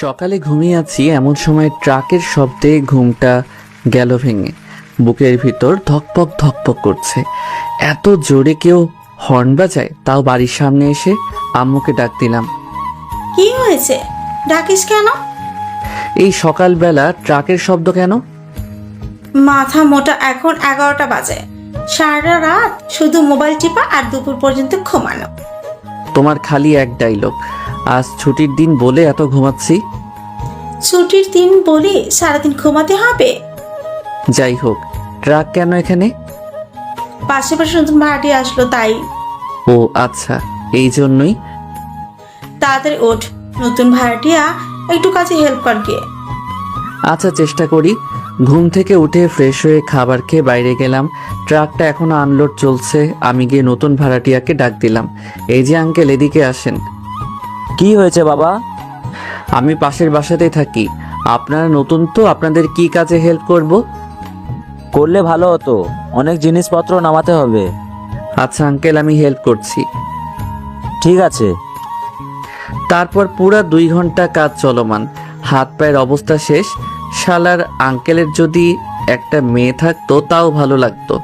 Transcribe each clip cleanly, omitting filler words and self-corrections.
সকালে ঘুমিয়ে আছি, এমন সময় ট্রাকের শব্দে ঘুমটা গেল ভেঙে। বুকের ভিতর ধকপক ধকপক করছে। এত জোরে কেউ হর্ন বাজায়, তাও বাড়ির সামনে এসে আম্মুকে ডাক দিলাম। কি হয়েছে? ডাকিস কেন? এই সকালবেলা ট্রাকের শব্দ কেন? মাথা মোটা, এখন 11টা বাজে। সারা রাত শুধু মোবাইল টিপা আর দুপুর পর্যন্ত ঘুমানো। তোমার খালি এক ডায়লগ। আজ ছুটির দিন বলে এত ঘুমাচ্ছি। ছুটির দিন বলি সারাদিন ঘুমাতে হবে? যাই হোক, ট্রাক কেন এখানে? পাশে নতুন ভাড়াটি আসলো তাই। ও আচ্ছা, এই জন্যই। তাড়াতাড়ি ওঠ, নতুন ভাড়াটিয়া একটু কাজে হেল্প কর গিয়ে। আচ্ছা, চেষ্টা করি। ঘুম থেকে উঠে ফ্রেশ হয়ে খাবার খেয়ে বাইরে গেলাম। ট্রাকটা এখনো আনলোড চলছে। আমি গিয়ে নতুন ভাড়াটিয়াকে ডাক দিলাম। এই যে আঙ্কেল, এদিকে আসেন। কি হয়েছে বাবা? আমি পাশের বাসাতেই থাকি। আপনারা নতুন তো, আপনাদের কি কাজে হেল্প করব? করলে ভালো হতো, অনেক জিনিসপত্র নামাতে হবে। আচ্ছা আঙ্কেল, আমি হেল্প করছি। ঠিক আছে। তারপর পুরা 2 ঘন্টা কাজ চলমান। হাত পায়ের অবস্থা শেষ। শালার আঙ্কেলের যদি একটা মেয়ে থাকতো তাও ভালো লাগতো,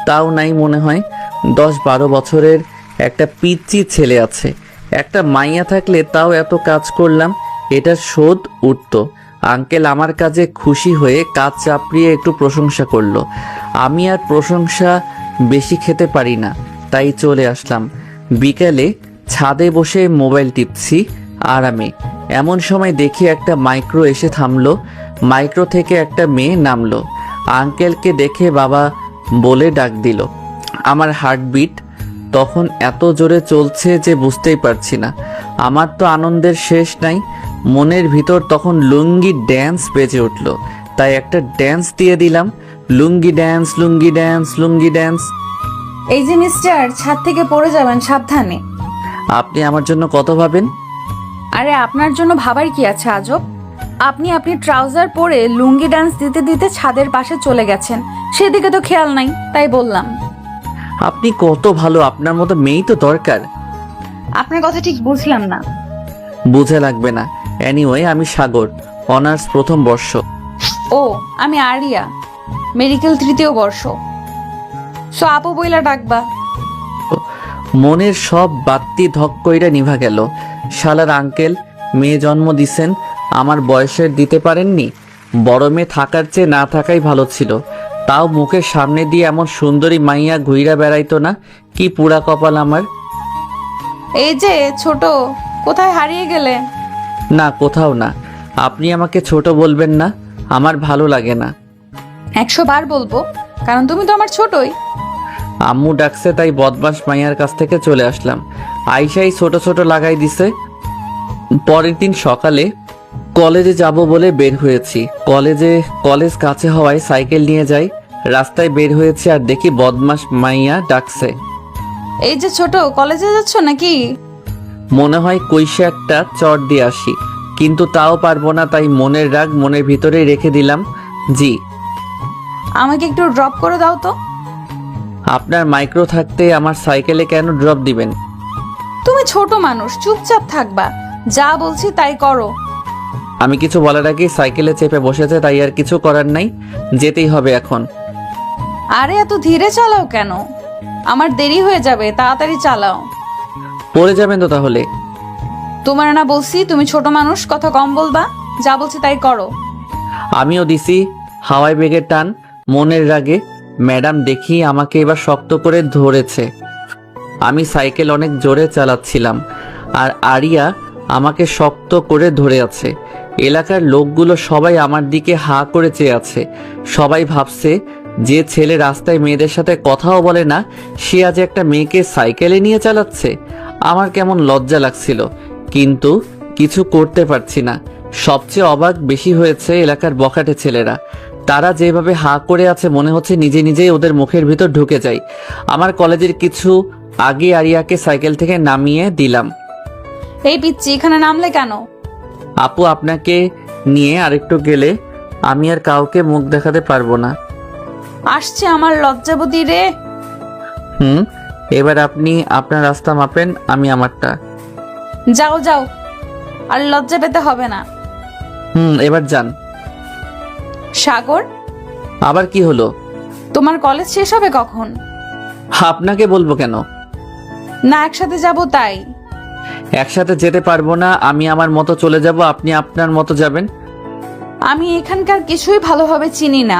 তাও নাই মনে হয়। 10-12 বছরের একটা পিচ্চি ছেলে আছে। একটা মাইয়া থাকলে তাও এত কাজ করলাম, এটা শোধ উঠতো। আঙ্কেল আমার কাজে খুশি হয়ে কাজ চাপড়িয়ে একটু প্রশংসা করলো। আমি আর প্রশংসা বেশি খেতে পারি না, তাই চলে আসলাম। বিকেলে ছাদে বসে মোবাইল টিপছি আরামে। এমন সময় দেখি একটা মাইক্রো এসে থামলো। মাইক্রো থেকে একটা মেয়ে নামলো। আঙ্কেলকে দেখে বাবা বলে ডাক দিল। আমার হার্টবিট তখন এত জোরে চলছে যে বুঝতেই পারছি না। আমার তো আনন্দের শেষ নাই। মনের ভিতর তখন লুঙ্গি ড্যান্স বেজে উঠলো, তাই একটা ড্যান্স দিয়ে দিলাম। লুঙ্গি ড্যান্স, লুঙ্গি ড্যান্স, লুঙ্গি ড্যান্স। এই যে মিস্টার, ছাদ থেকে পড়ে যাবেন, সাবধানে। আপনি আমার জন্য কত ভাবেন? আরে আপনার জন্য ভাবার কি আছে আজব? আপনি ট্রাউজার পরে লুঙ্গি ডান্স দিতে দিতে ছাদের পাশে চলে গেছেন, সেদিকে তো খেয়াল নাই, তাই বললাম। আপনি কত ভালো, আপনার মতো মেয়েই তো দরকার। আপনার কথা ঠিক বুঝলাম না। বুঝে লাগবে না। এনিওয়ে, আমি সাগর, অনার্স প্রথম বর্ষ। ও, আমি আরিয়া, মেডিকেল 3য় বর্ষ। সো আপু বইলা ডাকবা। মনের সব বাত্তি ধক কইরা নিভা গেল। শালার আঙ্কেল মেয়ে জন্ম দিছেন, আমার বয়সের দিতে পারেননি। বড় মেয়ে থাকার চেয়ে না থাকাই ভালো ছিল। তাও মুখের সামনে দিয়ে এমন সুন্দরী মাইয়া ঘুইরা বেড়াইতো না। কি পুরা কপাল আমার। এই যে ছোট, কোথায় হারিয়ে গেলে? না, কোথাও না। আপনি আমাকে ছোট বলবেন না, আমার ভালো লাগে না। 100 বার বলবো, কারণ তুমি তো আমার ছোটই। আম্মু ডাকছে তাই বদমাস মাইয়ার কাছ থেকে চলে আসলাম। আইসাই ছোট ছোট লাগাই দিছে। পরের দিন সকালে কলেজে যাব বলে বের হয়েছি। কলেজ কাছে হওয়ায় সাইকেল নিয়ে যাই। রাস্তায় বের হয়েছি আর দেখি বদমাস মাইয়া ডাকছে। এই যে ছোট, কলেজে যাচ্ছ নাকি? মনে হয় কইসে একটা চট দিয়ে আসি, কিন্তু তাও পারবো না, তাই মনের রাগ মনের ভিতরেই রেখে দিলাম। জি। আমাকে একটু ড্রপ করে দাও তো। আপনার মাইক্রো থাকতে আমার সাইকেলে কেন ড্রপ দিবেন? তুমি ছোট মানুষ, চুপচাপ থাকবা, যা বলছি তাই করো। আমি কিছু বলার আগেই সাইকেলে চেপে বসেছে, তাই আর কিছু করার নাই, যেতেই হবে এখন। আরে এত ধীরে চালাও কেন? আমার দেরি হয়ে যাবে, তাড়াতাড়ি চালাও। পড়ে যাবেন তো তাহলে। তোমার না বলছি তুমি ছোট মানুষ, কথা কম বলবা, যা বলছি তাই করো। আমিও দিছি হাওয়াই বেগের টান মনের রাগে। ম্যাডাম দেখি আমাকে এবার শক্ত করে ধরেছে। আমি সাইকেল অনেক জোরে চালাচ্ছিলাম আর আরিয়া আমাকে শক্ত করে ধরে আছে। এলাকার লোকগুলো সবাই আমার দিকে হা করে চেয়ে আছে। সবাই ভাবছে যে ছেলে রাস্তায় মেয়েদের সাথে কথাও বলে না, সে আজ একটা মেয়েকে সাইকেলে নিয়ে চালাচ্ছে। আমার কেমন লজ্জা লাগছিল, কিন্তু কিছু করতে পারছি না। সবচেয়ে অবাক বেশি হয়েছে এলাকার বখাটে ছেলেরা। তারা যেভাবে হা করে আছে, মনে হচ্ছে নিজে নিজেই ওদের মুখের ভিতর ঢুকে যায়। আমার কলেজের কিছু আগে আরিয়াকে সাইকেল থেকে নামিয়ে দিলাম। এই পিচ্চি, এখানে নামলে কেন? আপু, আপনাকে নিয়ে আরেকটু গেলে আমি আর কাউকে মুখ দেখাতে পারবো না। আসছে আমার লজ্জাবতী রে। এবার আপনি আপনার রাস্তা মাপেন, আমি আমারটা। যাও যাও, আর লজ্জা পেতে হবে না। এবার যান। সাগর, আবার কি হলো? তোমার কলেজ শেষ হবে কখন? আপনাকে বলবো কেন? না একসাথে যাব তাই। একসাথে যেতে পারবো না। আমি আমার মতো চলে যাব, আপনি আপনার মতো যাবেন। আমি এখানকার কিছুই ভালোভাবে চিনি না,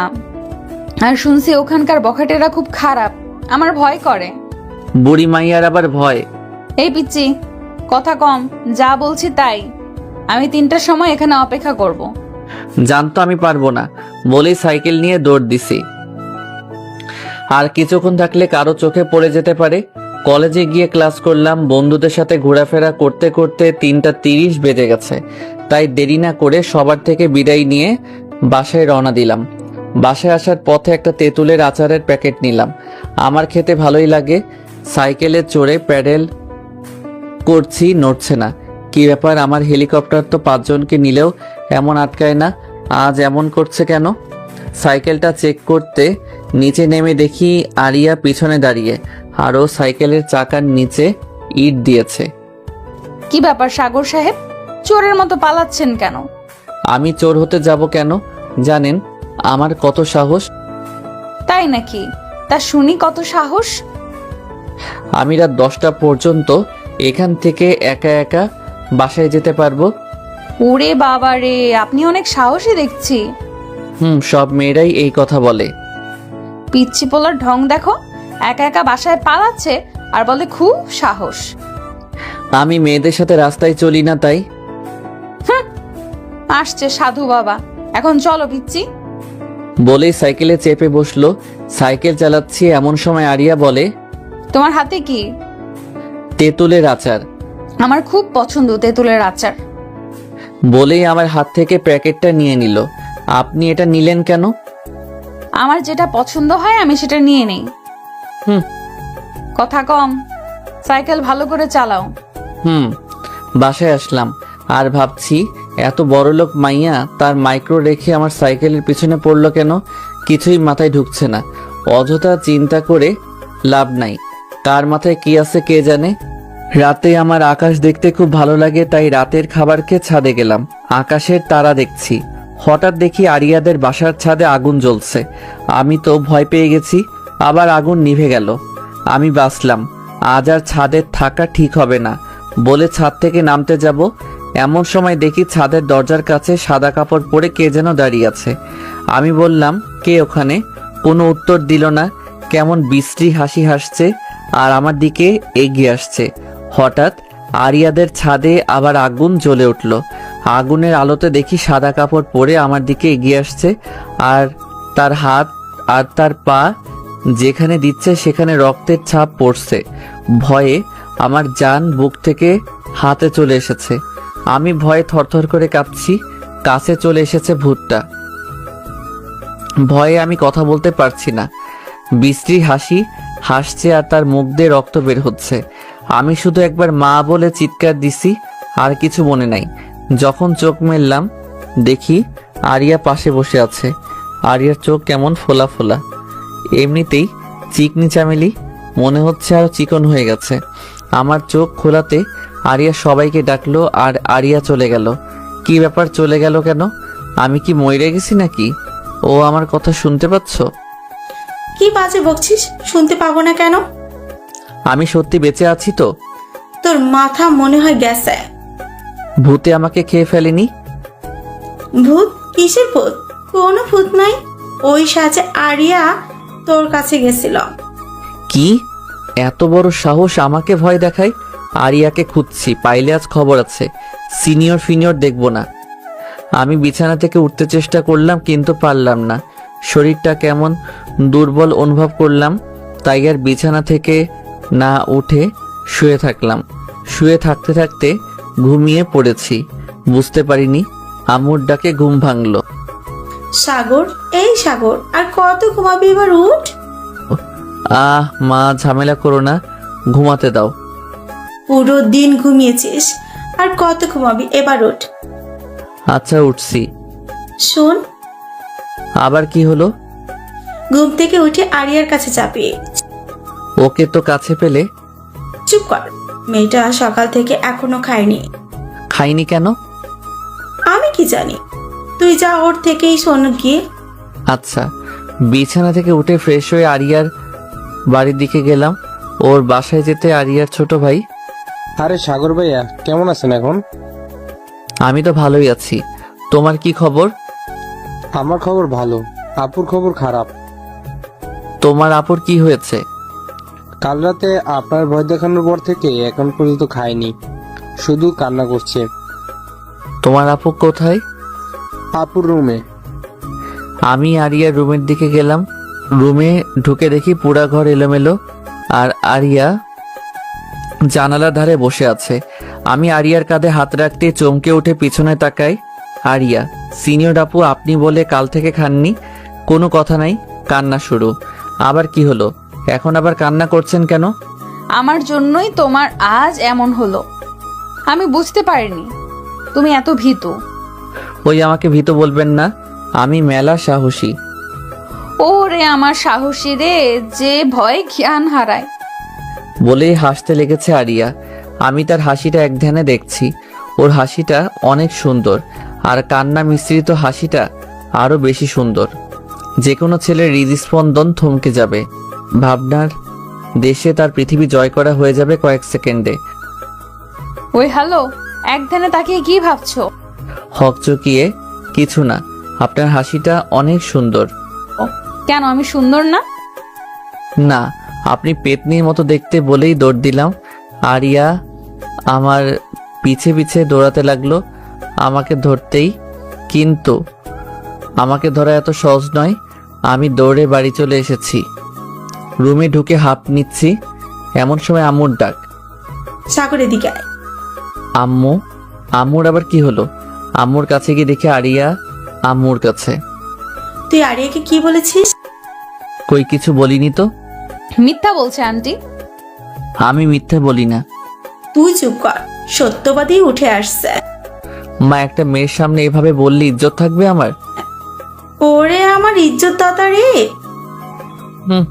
আর শুনছি ওখানকার বখাটেরা খুব খারাপ। আমার ভয় করে। বুড়ি মাইয়ার আবার ভয়? এই পিচ্চি, কথা কম, যা বলছি তাই। আমি 3টার সময় এখানে অপেক্ষা করব। জানতো আমি পারবো না বলেই সাইকেল নিয়ে দৌড় দিছি। আর কিছুক্ষণ থাকলে কারো চোখে পড়ে যেতে পারে। কলেজে গিয়ে ক্লাস করলাম, বন্ধুদের সাথে ঘোরাফেরা করতে করতে 3টা 30 বেজে গেছে। তাই দেরি না করে সবার থেকে বিদায় নিয়ে বাসায় রওনা দিলাম। বাসায় আসার পথে একটা তেঁতুলের আচারের প্যাকেট নিলাম। আমার খেতে ভালোই লাগে। সাইকেলে চড়ে প্যাডেল করছি, নড়ছে না। কি ব্যাপার, আমার হেলিকপ্টার তো 5জনকে নিলেও এমন আটকায় না, আজ এমন করছে কেন? সাইকেলটা চেক করতে নিচে নেমে দেখি আরিয়া পিছনে দাঁড়িয়ে, আরও সাইকেলের চাকার নিচে ইট দিয়েছে। কি ব্যাপার সাগর সাহেব, চোরের মতো পালাচ্ছেন কেন? আমি চোর হতে যাব কেন? জানেন আমার কত সাহস? তাই নাকি? তা শুনি কত সাহস। আমি রাত 10টা পর্যন্ত এখান থেকে একা একা বাসায় যেতে পারবো। ওরে বাবা রে, আপনি অনেক সাহসী দেখছি। সব মেয়েরাই এই কথা বলে। পিচ্ছি পোলার ঢং দেখো, একা একা বাসায় পালাচ্ছে আর বলে খুব সাহস। আমি মেয়েদের সাথে রাস্তায় চলি না তাই। আসছে সাধু বাবা, এখন চলো পিচ্ছি। বলেই সাইকেলে চেপে বসলো। সাইকেল চালাচ্ছি এমন সময় আরিয়া বলে, তোমার হাতে কি? তেঁতুলের আচার। আমার খুব পছন্দ তেঁতুলের আচার। বলেই আমার হাত থেকে প্যাকেটটা নিয়ে নিল। আপনি এটা নিলেন কেন? আমার যেটা পছন্দ হয় আমি সেটা নিয়ে নেই। হুম। কথা কম, সাইকেল ভালো করে চালাও। বাসায় আসলাম আর ভাবছি এত বড়লোক মাইয়া তার মাইক্রো রেখে আমার সাইকেলের পিছনে পড়লো কেন? কিছুই মাথায় ঢুকছে না। অযথা চিন্তা করে লাভ নাই, কার মাথায় কি আছে কে জানে। রাতে আমার আকাশ দেখতে খুব ভালো লাগে, তাই রাতের খাবার খেয়ে ছাদে গেলাম। আকাশের তারা দেখছি। হঠাৎ দেখি আরিয়াদের বাসার ছাদে আগুন জ্বলছে। আমি তো ভয় পেয়ে গেছি, আবার আগুন নিভে গেল। আমি বাঁচলাম। আজ আর ছাদে থাকা ঠিক হবে না বলে ছাদ থেকে নামতে যাব, এমন সময় দেখি ছাদের দরজার কাছে সাদা কাপড় পরে কে যেন দাঁড়িয়ে আছে। আমি বললাম, কে ওখানে? কোনো উত্তর দিল না। কেমন বিশ্রী হাসি হাসছে আর আমার দিকে এগিয়ে আসছে। হঠাৎ আরিয়াদের ছাদে আবার আগুন জ্বলে উঠল। আগুনের আলোতে দেখি সাদা কাপড় পরে আমার দিকে এগিয়ে আসছে, আর তার হাত আর তার পা যেখানে দিচ্ছে সেখানে রক্তের ছাপ পড়ছে। ভয়ে আমার জান বুক থেকে হাতে চলে এসেছে। আমি ভয়ে থরথর করে কাঁপছি। কাছে চলে এসেছে ভূতটা। ভয়ে আমি কথা বলতে পারছি না। বিশ্রী হাসি হাসছে আর তার মুখ দিয়ে রক্ত বের হচ্ছে। আমি শুধু একবার মা বলে চিৎকার দিছি, আর কিছু মনে নাই। যখন চোখ মেললাম দেখি আরিয়া পাশে বসে আছে। আরিয়ার চোখ কেমন ফোলা ফোলা, এমনিতেই চিকনি চামেলি, মনে হচ্ছে আরো চিকন হয়ে গেছে। আমার চোখ খোলাতে আরিয়া সবাইকে ডাকলো আর আরিয়া চলে গেল। কি ব্যাপার, চলে গেল কেন? আমি কি মরে গেছি নাকি? ও আমার কথা শুনতে পাচ্ছ? কি বাজে বকছিস, শুনতে পাবো না কেন? আমি সত্যি বেঁচে আছি তো? তোর মাথা মনে হয় গেছে। ভূতে আমাকে খেয়ে ফেলেনি? ভূত? কিসের ভূত? কোনো ভূত নাই। ওই সাজে আরিয়া তোর কাছে গেছিল। কি এত বড় সাহস আমাকে ভয় দেখায়? আরিয়াকে খুঁজছি, পাইলে আজ খবর আছে। সিনিয়র ফিনিয়র দেখবো না। আমি বিছানা থেকে উঠতে চেষ্টা করলাম কিন্তু পারলাম না। শরীরটা কেমন দুর্বল অনুভব করলাম, তাই আর বিছানা থেকে না উঠে শুয়ে থাকলাম। শুয়ে থাকতে থাকতে ঘুমিয়ে পড়েছি। বুঝতে পারিনি আম্মুর ডাকে ঘুম ভাঙলো। সাগর, এই সাগর, আর কত ঘুমাবি? এবার উঠ। মা ঝামেলা করো না, ঘুমাতে দাও। পুরো দিন ঘুমিয়েছিস, আর কত ঘুমাবি? এবার উঠ। আচ্ছা উঠছি। শোন। আবার কি হলো? ঘুম থেকে উঠে আরিয়ার কাছে যাবি। ওকে তো কাছে পেলে? চুপ কর। মেয়েটা সকাল থেকে এখনো খায়নি। খাইনি কেন? আমি কি জানি, তুই যা ওর থেকেই শোন গিয়ে। আচ্ছা। বিছানা থেকে উঠে ফ্রেশ হয়ে আরিয়ার বাড়ির দিকে গেলাম। ওর বাসায় যেতে আরিয়ার ছোট ভাই। আরে সাগর ভাইয়া, কেমন আছেন এখন? আমি তো ভালোই আছি, তোমার কি খবর? আমার খবর ভালো, আপুর খবর খারাপ। তোমার আপুর কি হয়েছে? কাল রাতে আপনার ভয় দেখানোর পর থেকে এখন পর্যন্ত খায়নি, শুধু কান্না করছে। তোমার আপু কোথায়? আপুর রুমে। আমি আরিয়ার রুমের দিকে গেলাম। রুমে ঢুকে দেখি পুরা ঘর এলোমেলো, আর আরিয়া জানালার ধারে বসে আছে। আমি আরিয়ার কাঁধে হাত রাখতে চমকে উঠে পিছনে তাকাই। আরিয়া, সিনিয়র আপু আপনি বলে কাল থেকে খাননি, কোনো কথা নাই, কান্না শুরু। আবার কি হলো? এখন আবার কান্না করছেন কেন? আমার জন্যই তোমার আজ এমন হলো। আমি বুঝতে পারিনি তুমি এত ভীতু। ওই আমাকে ভীত বলবেন না, আমি মেলা সাহসী। ওরে আমার সাহসী রে, যে ভয় জ্ঞান হারায়। বলেই হাসতে লেগেছে আরিয়া। আমি তার হাসিটা এক ধ্যানে দেখছি। ওর হাসিটা অনেক সুন্দর, আর কান্না মিশ্রিত হাসিটা আরো বেশি সুন্দর। যে কোনো ছেলের হৃদস্পন্দন থমকে যাবে। ভাবনার দেশে তার পৃথিবী জয় করা হয়ে যাবে কয়েক সেকেন্ডে। ওই হ্যালো, এক ধ্যানে তাকিয়ে কি ভাবছো? হকচকিয়ে কিছু না, আপনার হাসিটা অনেক সুন্দর। কেন আমি সুন্দর না? না, আপনি পেতনির মতো দেখতে বলেই দৌড় দিলাম। আরিয়া আমার পিছে পিছে দৌড়াতে লাগলো আমাকে ধরতেই, কিন্তু আমাকে ধরা এত সহজ নয়। আমি দৌড়ে বাড়ি চলে এসেছি। রুমে ঢুকে হাঁপ নিচ্ছি, এমন সময় আম্মুর ডাক। সাগরের দিকে আয়। আম্মু? আম্মুর আবার কি হলো? আম্মুর কাছে গিয়ে দেখে আরিয়া আম্মুর কাছে। তুই আরিয়াকে কি বলেছিস? কই কিছু বলিনি তো। মিথ্যা বলছে আন্টি। আমি মিথ্যে বলি না। তুই চুপ কর, সত্যবাদী উঠে আসছে। মা, একটা মেয়ের সামনে এভাবে বললে ইজ্জত থাকবে আমার? ওরে আমার ইজ্জত দাতা রে। হুম।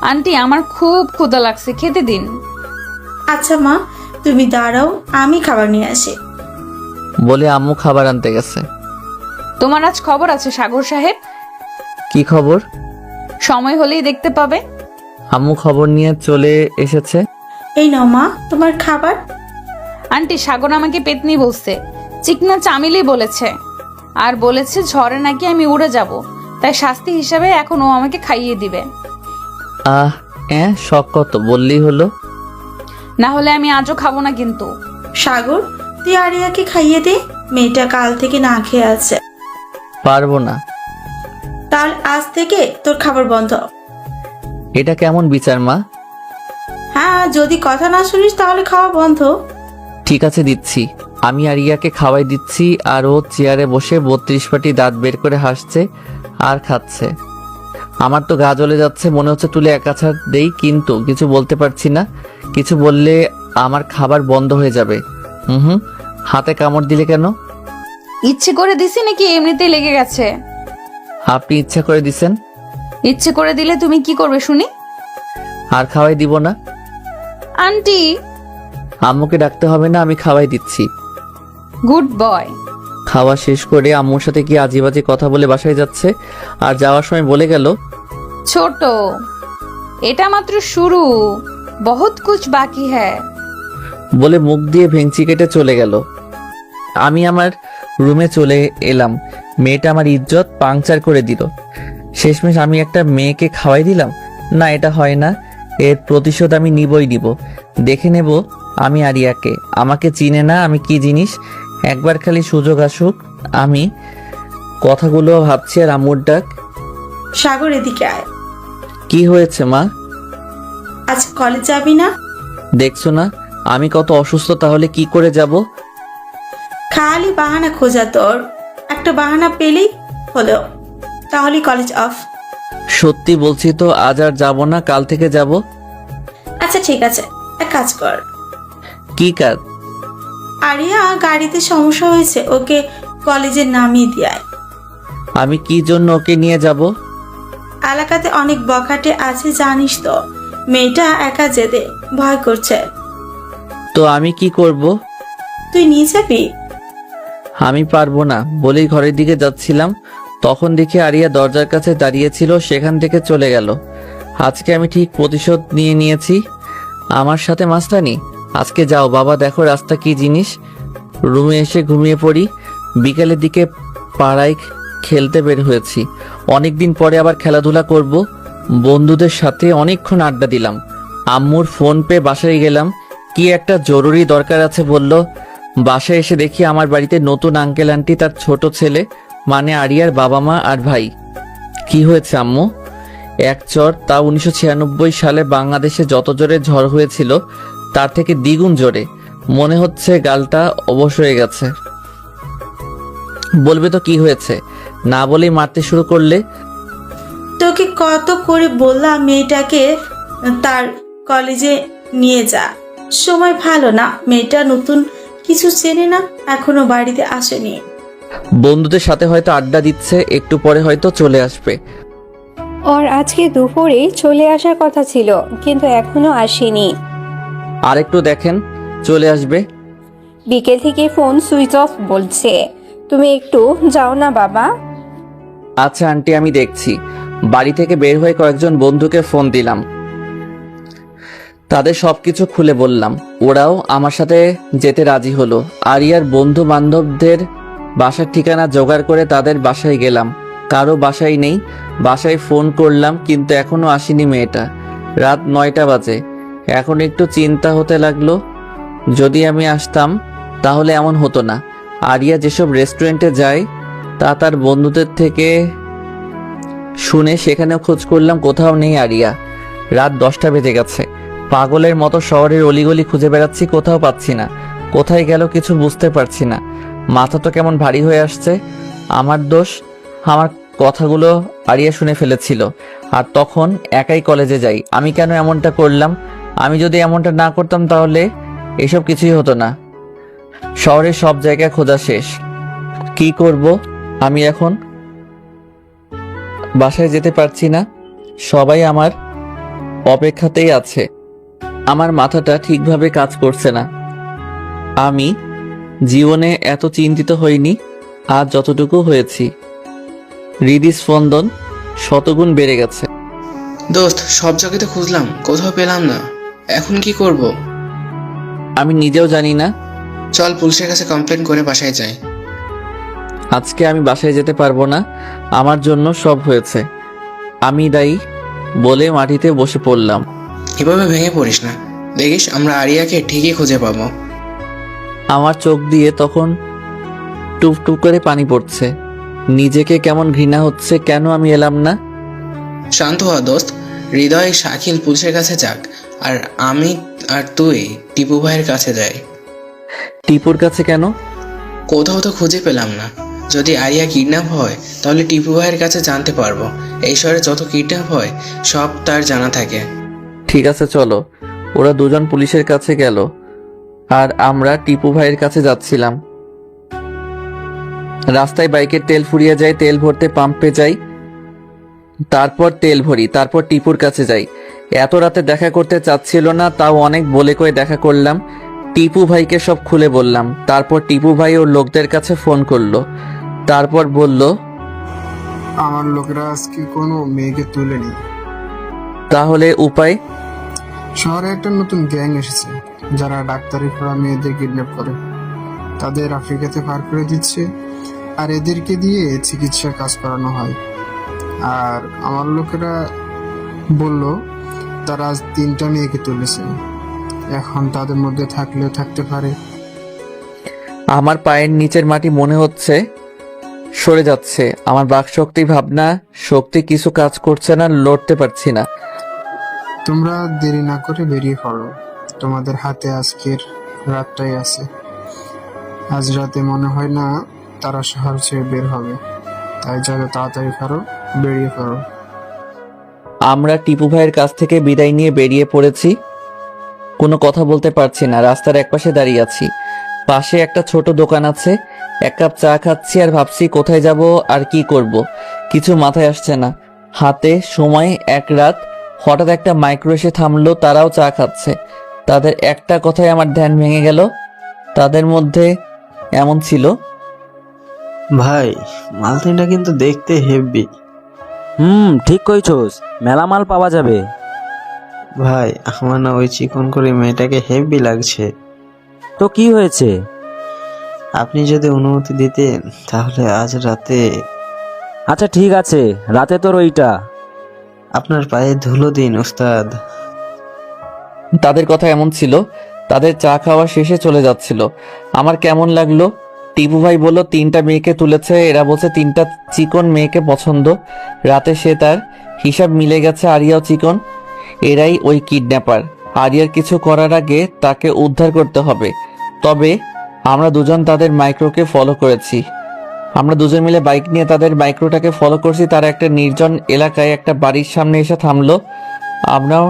আন্টি আমার খুব ক্ষুধা লাগছে, খেতে দিন। আচ্ছা মা, তুমি দাঁড়াও, আমি খাবার নিয়ে আসি। বলে আম্মু খাবার আনতে গেছে। তোমার আজ খবর আছে সাগর সাহেব, কি খবর? সময় হলেই দেখতে পাবে। আম্মু খবর নিয়ে চলে এসেছে। এই নাও মা, তোমার খাবার। আন্টি, সাগর আমাকে পেতনি বলছে, চিকনা চামিলি বলেছে, আর বলেছে ঝড়ে নাকি আমি উড়ে যাব, তাই শাস্তি হিসাবে এখন ও আমাকে খাইয়ে দিবে। শখ কত, বললেই হলো। না হলে আমি আজও খাবো না কিন্তু। সাগর, তুই আরিয়াকে খাইয়ে দে, মেয়েটা কাল থেকে না খেয়ে আছে। পারবো না। তাহলে আজ থেকে তোর খাবার বন্ধ। এটা কেমন বিচার মা? হ্যাঁ, যদি কথা না শুনিস তাহলে খাওয়া বন্ধ। ঠিক আছে, দিচ্ছি। আমি আরিয়াকে খাওয়াই দিচ্ছি, আর ও চেয়ারে বসে 32 পাটি দাঁত বের করে হাসছে আর খাচ্ছে। আমার তো গা জ্বলে যাচ্ছে, মনে হচ্ছে তুলে এক আছাড় দেই, কিন্তু কিছু বলতে পারছি না। কিছু বললে আমার খাবার বন্ধ হয়ে যাবে। হুম, হাতে কামড় দিলে কেন? ইচ্ছে করে দিছি নাকি এমনিতেই লেগে গেছে? আপনি ইচ্ছা করে দিছেন। ইচ্ছে করে দিলে তুমি কি করবে শুনি? আর খাওয়াই দিব না। আন্টি। আম্মুকে ডাকতে হবে না, আমি খাওয়াই দিচ্ছি। Good boy. খাওয়া শেষ করে আম্মুর সাথে কি আজেবাজে কথা বলে বাসায় যাচ্ছে, আর যাওয়ার সময় বলে গেল, ছোট, এটা মাত্র শুরু, বহুত কুছ বাকি হ্যায়। বলে মুখ দিয়ে ভেঙচি কেটে চলে গেল। আমি আমার রুমে চলে এলাম। মেয়েটা আমার ইজ্জত পাংচার করে দিল। শেষমেশ আমি একটা মেয়েকে খাওয়াই দিলাম। না, এটা হয় না। এর প্রতিশোধ আমি নিবই নিব। দেখে নেব আমি আরিয়াকে। আমাকে চিনে না আমি কি জিনিস। একবার খালি সুযোগ আসুক। আমি কথাগুলো ভাবছি, আর আম্মুর ডাক। সাগর এদিকে আয়। কি হয়েছে মা? আজ কলেজ যাবি না? দেখছো না আমি কত অসুস্থ, তাহলে কি করে যাব? খালি বাহানা খোঁজা তোর, একটা বাহানা পেলেই হলো, তাহলে কলেজ অফ। সত্যি বলছি তো, আজ আর যাবো না, কাল থেকে যাব। আচ্ছা ঠিক আছে, এক কাজ কর। কি কাজ? আরিয়া গাড়িতে সমস্যা হয়েছে, ওকে কলেজে নামিয়ে দিয়ে। আমি কি জন্য ওকে নিয়ে যাব? এলাকাতে অনেক বখাটে আছে জানিস তো, মেয়েটা একা যেতে ভয় করছে। তো আমি কি করব? তুই নিয়ে যাবি? আমি পারবো না বলেই ঘরের দিকে যাচ্ছিলাম, তখন দেখি আরিয়া দরজার কাছে দাঁড়িয়েছিল, সেখান থেকে চলে গেল। আজকে আমি ঠিক প্রতিশোধ নিয়ে নিয়েছি। আমার সাথে মাস্তানি? আজকে যাও বাবা, দেখো রাস্তা কি জিনিস। রুমে এসে ঘুমিয়ে পড়ি। বিকেলের দিকে পাড়ায় খেলতে বের হয়েছি। অনেক দিন পরে আবার খেলাধুলা করব। বন্ধুদের সাথে অনেকক্ষণ আড্ডা দিলাম। আম্মুর ফোন পেয়ে বাসায় গেলাম, কি একটা জরুরি দরকার আছে বলল। বাসায় এসে দেখি আমার বাড়িতে নতুন আঙ্কেল আন্টি, তার ছোট ছেলে মানে আরিয়ার বাবা মা আর ভাই। কি হয়েছে আম্মু? এক চর, তা 1996 সালে বাংলাদেশে যত জোরে ঝড় হয়েছিল তার থেকে দ্বিগুণ জোরে। মনে হচ্ছে গালটা অবশ হয়ে গেছে। বলবে তো কি হয়েছে, না বলেই মারতে শুরু করলে। তোকে কত করে বললাম মেয়েটাকে তার কলেজে নিয়ে যা। সময় ভালো না, মেয়েটা নতুন কিছু চেনে না, এখনো বাড়িতে আসেনি। বন্ধুদের সাথে হয়তো আড্ডা দিচ্ছে, একটু পরে হয়তো চলে আসবে। ওর আজকে দুপুরেই চলে আসার কথা ছিল, কিন্তু এখনো আসেনি। আর একটু দেখেন, চলে আসবে। বিকেল থেকে ফোন সুইচ অফ বলছে। তুমি একটু যাও না বাবা। আচ্ছা আন্টি, আমি দেখছি। বাড়ি থেকে বের হয়ে কয়েকজন বন্ধুকে ফোন দিলাম, তাদের সবকিছু খুলে বললাম। ওরাও আমার সাথে যেতে রাজি হলো। আরিয়ার বন্ধু বান্ধবদের বাসার ঠিকানা জোগাড় করে তাদের বাসায় গেলাম। কারো বাসায় নেই। বাসায় ফোন করলাম, কিন্তু এখনো আসেনি মেয়েটা। রাত 9টা বাজে। এখন একটু চিন্তা হতে লাগলো, যদি আমি আসতাম তাহলে এমন হতো না। আরিয়া যেসব রেস্টুরেন্টে যায় তা তার বন্ধুদের থেকে শুনে সেখানেও খোঁজ করলাম, কোথাও নেই আরিয়া। রাত 10টা বেজে গেছে। পাগলের মতো শহরের অলিগলি খুঁজে বেড়াচ্ছি, কোথাও পাচ্ছি না। কোথায় গেল কিছু বুঝতে পারছি না। মাথা তো কেমন ভারী হয়ে আসছে। আমার দোষ, আমার কথাগুলো আরিয়া শুনে ফেলেছিল। আর তখন একাই কলেজে যাই। আমি কেন এমনটা করলাম? আমি যদি এমনটা না করতাম তাহলে এসব কিছুই হতো না। শহরের সব জায়গায় খোঁজা শেষ। কি করব আমি এখন? বাসায় যেতে পারছি না। সবাই আমার অপেক্ষাতেই আছে। আমার মাথাটা ঠিকভাবে কাজ করছে না। আমি জীবনে এত চিন্তিত হইনি আজ যতটুকু হয়েছি। হৃদস্পন্দন শতগুণ বেড়ে গেছে। দোস্ত, সব জায়গাতে খুঁজলাম, কোথাও পেলাম না। এখন কি করব? আমি নিজেও জানি না। চল পুলিশের কাছে কমপ্লেন করে বাসায় যাই। আজকে আমি বাসায় যেতে পারবো না। আমার জন্য সব হয়েছে, আমি দায়ী বলে মাটিতে বসে পড়লাম। এভাবে ভেঙে পড়িস না, দেখিস আমরা আরিয়াকে ঠিকই খুঁজে পাবো। আমার চোখ দিয়ে তখন টুপ টুপ করে পানি পড়ছে। নিজেকে কেমন ঘৃণা হচ্ছে, কেন আমি এলাম না। শান্ত হ দোস্ত, হৃদয় শাকিল পুলিশের কাছে যাক, আর আমি আর তুই টিপু ভাইয়ের কাছে যাই। টিপুর কাছে কেন? কোথাও তো খুঁজে পেলাম না। যদি আরিয়া কিডন্যাপ হয় তাহলে টিপু ভাইয়ের কাছে জানতে পারবো। এই শহরে যত কিডন্যাপ হয় সব তার জানা থাকে। ঠিক আছে চলো। ওরা দুজন পুলিশের কাছে গেল আর আমরা টিপু ভাইয়ের কাছে যাচ্ছিলাম। রাস্তায় বাইকের তেল ফুরিয়ে যায়, তেল ভরতে পাম্পে যাই, তারপর তেল ভরি, তারপর টিপুর কাছে যাই। এত রাতে দেখা করতে চাচ্ছিল না, তাও অনেক বলে কয়ে দেখা করলাম। টিপু ভাইকে সব খুলে বললাম। তারপর টিপু ভাই ওর লোকদের কাছে ফোন করলো। তারপর বলল, আমার লোকেরা আজকে কোনো মেয়েকে তুলেনি। তাহলে উপায়? শহরে একটা নতুন গ্যাং এসেছে যারা ডাক্তারি পড়া মেয়েদের কিডন্যাপ করে, তাদের আফ্রিকাতে পার করে দিচ্ছে, আর এদেরকে দিয়ে চিকিৎসার কাজ করানো হয়। আর আমার লোকেরা বলল তারা আজ 3টা মেয়েকে তুলেছে। এখন তাদের মধ্যে থাকলেও থাকতে পারে। আমার পায়ের নিচের মাটি মনে হচ্ছে সরে যাচ্ছে। আমার বাকশক্তি, ভাবনা শক্তি কিছু কাজ করছে না, লড়তে পারছি না। তোমরা দেরি না করে বেরিয়ে পড়ো, তোমাদের হাতে আজকের রাতটাই আছে। আজ রাতে মনে হয় না তারা শহর ছেড়ে বের হবে, তাই যত তাড়াতাড়ি পারো বেরিয়ে পড়ো। আমরা টিপু ভাইয়ের কাছ থেকে বিদায় নিয়ে বেরিয়ে পড়েছি। কোনো কথা বলতে পারছি না। রাস্তার একপাশে দাঁড়িয়ে আছি। পাশে একটা ছোট দোকান আছে। এক কাপ চা খাচ্ছি আর ভাবছি কোথায় যাব আর কি করব। কিছু মাথায় আসছে না। হাতে সময় এক রাত। হঠাৎ একটা মাইক্রো এসে থামলো, তারাও চা খাচ্ছে। তাদের একটা কথায় আমার ধ্যান ভেঙে গেল। তাদের মধ্যে এমন ছিল, ভাই, মালতিনটা কিন্তু দেখতে হেভি। ঠিক কইছস, মেলা মাল পাওয়া যাবে। ভাই, আমার না ওই চিকন করে মেয়েটাকে হেভি লাগছে। তো কি হয়েছে? আপনি যদি অনুমতি দিতেন তাহলে আজ রাতে আচ্ছা ঠিক আছে, রাতে তোর ওইটা। আপনার পায়ে ধুলো দিন ওস্তাদ। তাদের কথা এমন ছিল। তাদের চা খাওয়া শেষে চলে যাচ্ছিল। আমার কেমন লাগলো। টিপু ভাই বলল 3টা মেয়েকে তুলেছে, এরা বলছে 3টা চিকন মেয়েকে পছন্দ। রাতে সে তার হিসাব মিলে গেছে, আরিয়াও চিকন। এরাই ওই কিডন্যাপার। আরিয়ার কিছু করার আগে তাকে উদ্ধার করতে হবে। তবে আমরা দুজন তাদের মাইক্রোকে ফলো করেছি। আমরা দুজন মিলে বাইক নিয়ে তাদের মাইক্রোটাকে ফলো করছি। তারা একটা নির্জন এলাকায় একটা বাড়ির সামনে এসে থামলো। আমরাও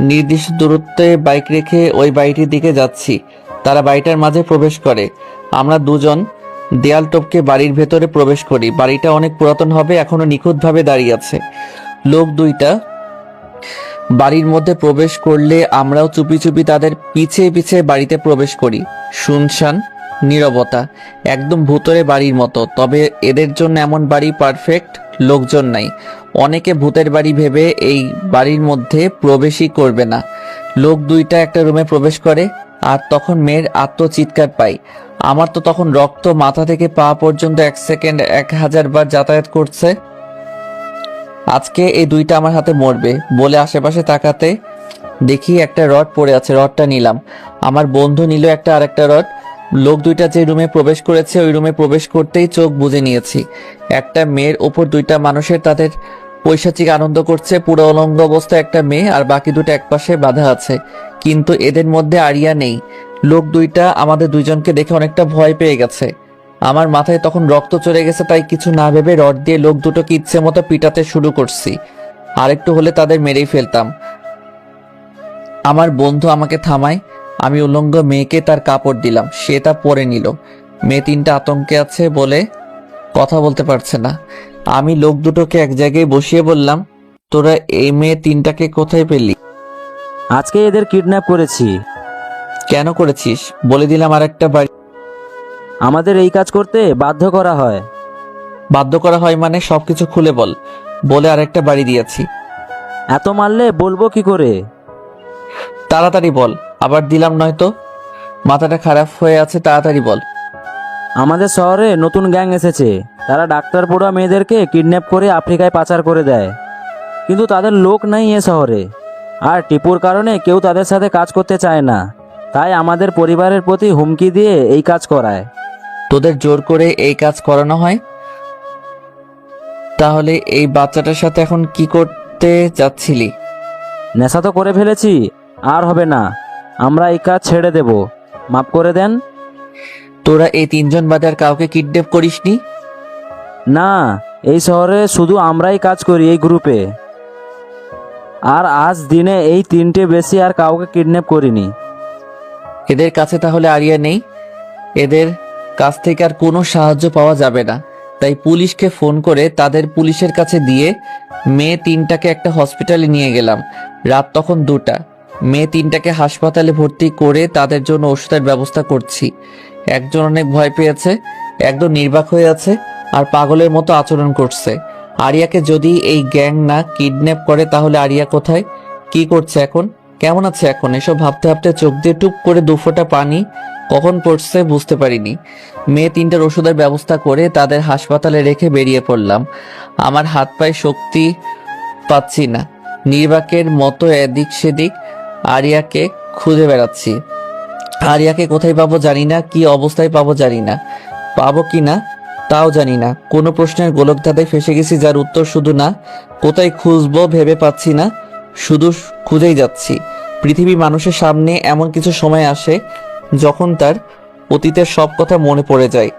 নির্দিষ্ট দূরত্বে বাইক রেখে ওই বাড়িটির দিকে যাচ্ছি। তারা বাড়িটার মাঝে প্রবেশ করে। আমরা দুজন দেয়াল টপকে বাড়ির ভেতরে প্রবেশ করি। বাড়িটা অনেক পুরাতন হবে, এখনো নিখুঁতভাবে দাঁড়িয়ে আছে। লোক দুইটা বাড়ির মধ্যে প্রবেশ করলে আমরাও চুপি চুপি তাদের পিছে পিছে বাড়িতে প্রবেশ করি। শুনশান নীরবতা, একদম ভূতরে বাড়ির মতো। তবে এদের জন্য এমন বাড়ি পারফেক্ট, লোকজন নাই। অনেকে ভূতের বাড়ি ভেবে এই বাড়ির মধ্যে প্রবেশই করবে না। লোক দুইটা একটা রুমে প্রবেশ করে আর তখন মেয়ের আত্মচিৎকার পাই। আমার তো তখন রক্ত মাথা থেকে পা পর্যন্ত 1 সেকেন্ড 1000 বার যাতায়াত করছে। আজকে এই দুইটা আমার হাতে মরবে বলে আশেপাশে তাকাতে দেখি একটা রড পড়ে আছে। রডটা নিলাম। আমার বন্ধু নিল একটা আরেকটা রড। লোক দুইটা যে রুমে প্রবেশ করেছে ওই রুমে প্রবেশ করতেই চোখ বুজে নিয়েছি। একটা মেয়ের ওপর দুইটা মানুষের তাদের পৈশাচিক আনন্দ করছে। পুরো অলঙ্গ অবস্থায় একটা মেয়ে আর বাকি দুটো একপাশে বাঁধা আছে, কিন্তু এদের মধ্যে আরিয়া নেই। লোক দুইটা আমাদের দুইজনকে দেখে অনেকটা ভয় পেয়ে গেছে। আমার মাথায় তখন রক্ত চড়ে গেছে, তাই কিছু না ভেবে রড দিয়ে লোক দুটোকে ইচ্ছে মতো পিটাতে শুরু করছি। আরেকটু হলে তাদের মেরেই ফেলতাম। আমার বন্ধু আমাকে থামায়। আমি উলঙ্গ মেয়েকে তার কাপড় দিলাম, সে তা পরে নিল। মেয়ে 3টা আতঙ্কে আছে বলে কথা বলতে পারছে না। আমি লোক দুটোকে এক জায়গায় বসিয়ে বললাম, তোরা এই মেয়ে 3টাকে কোথায় পেলি? আজকে এদের কিডন্যাপ করেছি। কেন করেছিস? বলে দিলাম আরেকটা বাড়ি। আমাদের এই কাজ করতে বাধ্য করা হয়। বাধ্য করা হয় মানে সবকিছু খুলে বল। বলে আরেকটা বাড়ি দিয়েছি। এত মারলে বলবো কি করে? তাড়াতাড়ি বল, আবার দিলাম নয়তো। মাথাটা খারাপ হয়ে আছে, তাড়াতাড়ি বল। আমাদের শহরে নতুন গ্যাং এসেছে। তারা ডাক্তার পড়ুয়া মেয়েদেরকে কিডন্যাপ করে আফ্রিকায় পাচার করে দেয়, কিন্তু তাদের লোক নাই এ শহরে। আর টিপুর কারণে কেউ তাদের সাথে কাজ করতে চায় না, তাই আমাদের পরিবারের প্রতি হুমকি দিয়ে এই কাজ করায়। তোদের জোর করে এই কাজ করানো হয়? তাহলে এই বাচ্চাটার সাথে এখন কি করতে যাচ্ছিলি? নেশা তো করে ফেলেছি, আর হবে না। আমরা এই কাজ ছেড়ে দেব, মাফ করে দেন। তোরা এই 3জন বাদে আর কাউকে কিডন্যাপ করিসনি? না, এই শহরে শুধু আমরাই কাজ করি এই গ্রুপে। আর আজ দিনে এই 3টে বেশি আর কাউকে কিডন্যাপ করিনি। এদের কাছে তাহলে আরিয়া নেই। এদের কাছ থেকে আর কোনো সাহায্য পাওয়া যাবে না। তাই পুলিশকে ফোন করে তাদের পুলিশের কাছে দিয়ে মেয়ে 3টাকে একটা হসপিটালে নিয়ে গেলাম। রাত তখন 2টা। মেয়ে 3টাকে হাসপাতালে ভর্তি করে তাদের জন্য ওষুধের ব্যবস্থা করছি। একজন অনেক ভয় পেয়েছে, একদম নির্বাক হয়ে আছে আর পাগলের মতো আচরণ করছে। আরিয়াকে যদি এই গ্যাং না কিডন্যাপ করে তাহলে আরিয়া কোথায়, কি করছে এখন, কেমন আছে এখন, এসব ভাবতে ভাবতে চোখ দিয়ে টুপ করে 2 ফোঁটা পানি কখন পড়ছে বুঝতে পারিনি। মেয়ে 3টার ওষুধের ব্যবস্থা করে তাদের হাসপাতালে রেখে বেরিয়ে পড়লাম। আমার হাত পায়ে শক্তি পাচ্ছি না, নির্বাকের মতো এদিক সেদিক আরিয়াকে খুঁজে বেড়াচ্ছি। আরিয়াকে কোথায় পাবো জানি না, কি অবস্থায় পাবো জানি না, পাবো কি না তাও জানি না। কোনো প্রশ্নের গোলকধাঁধায় ফেসে গেছি যার উত্তর শুধু না। কোথায় খুঁজবো ভেবে পাচ্ছি না, শুধু খুঁজেই যাচ্ছি। পৃথিবী মানুষের সামনে এমন কিছু সময় আসে যখন তার অতীতের সব কথা মনে পড়ে যায়।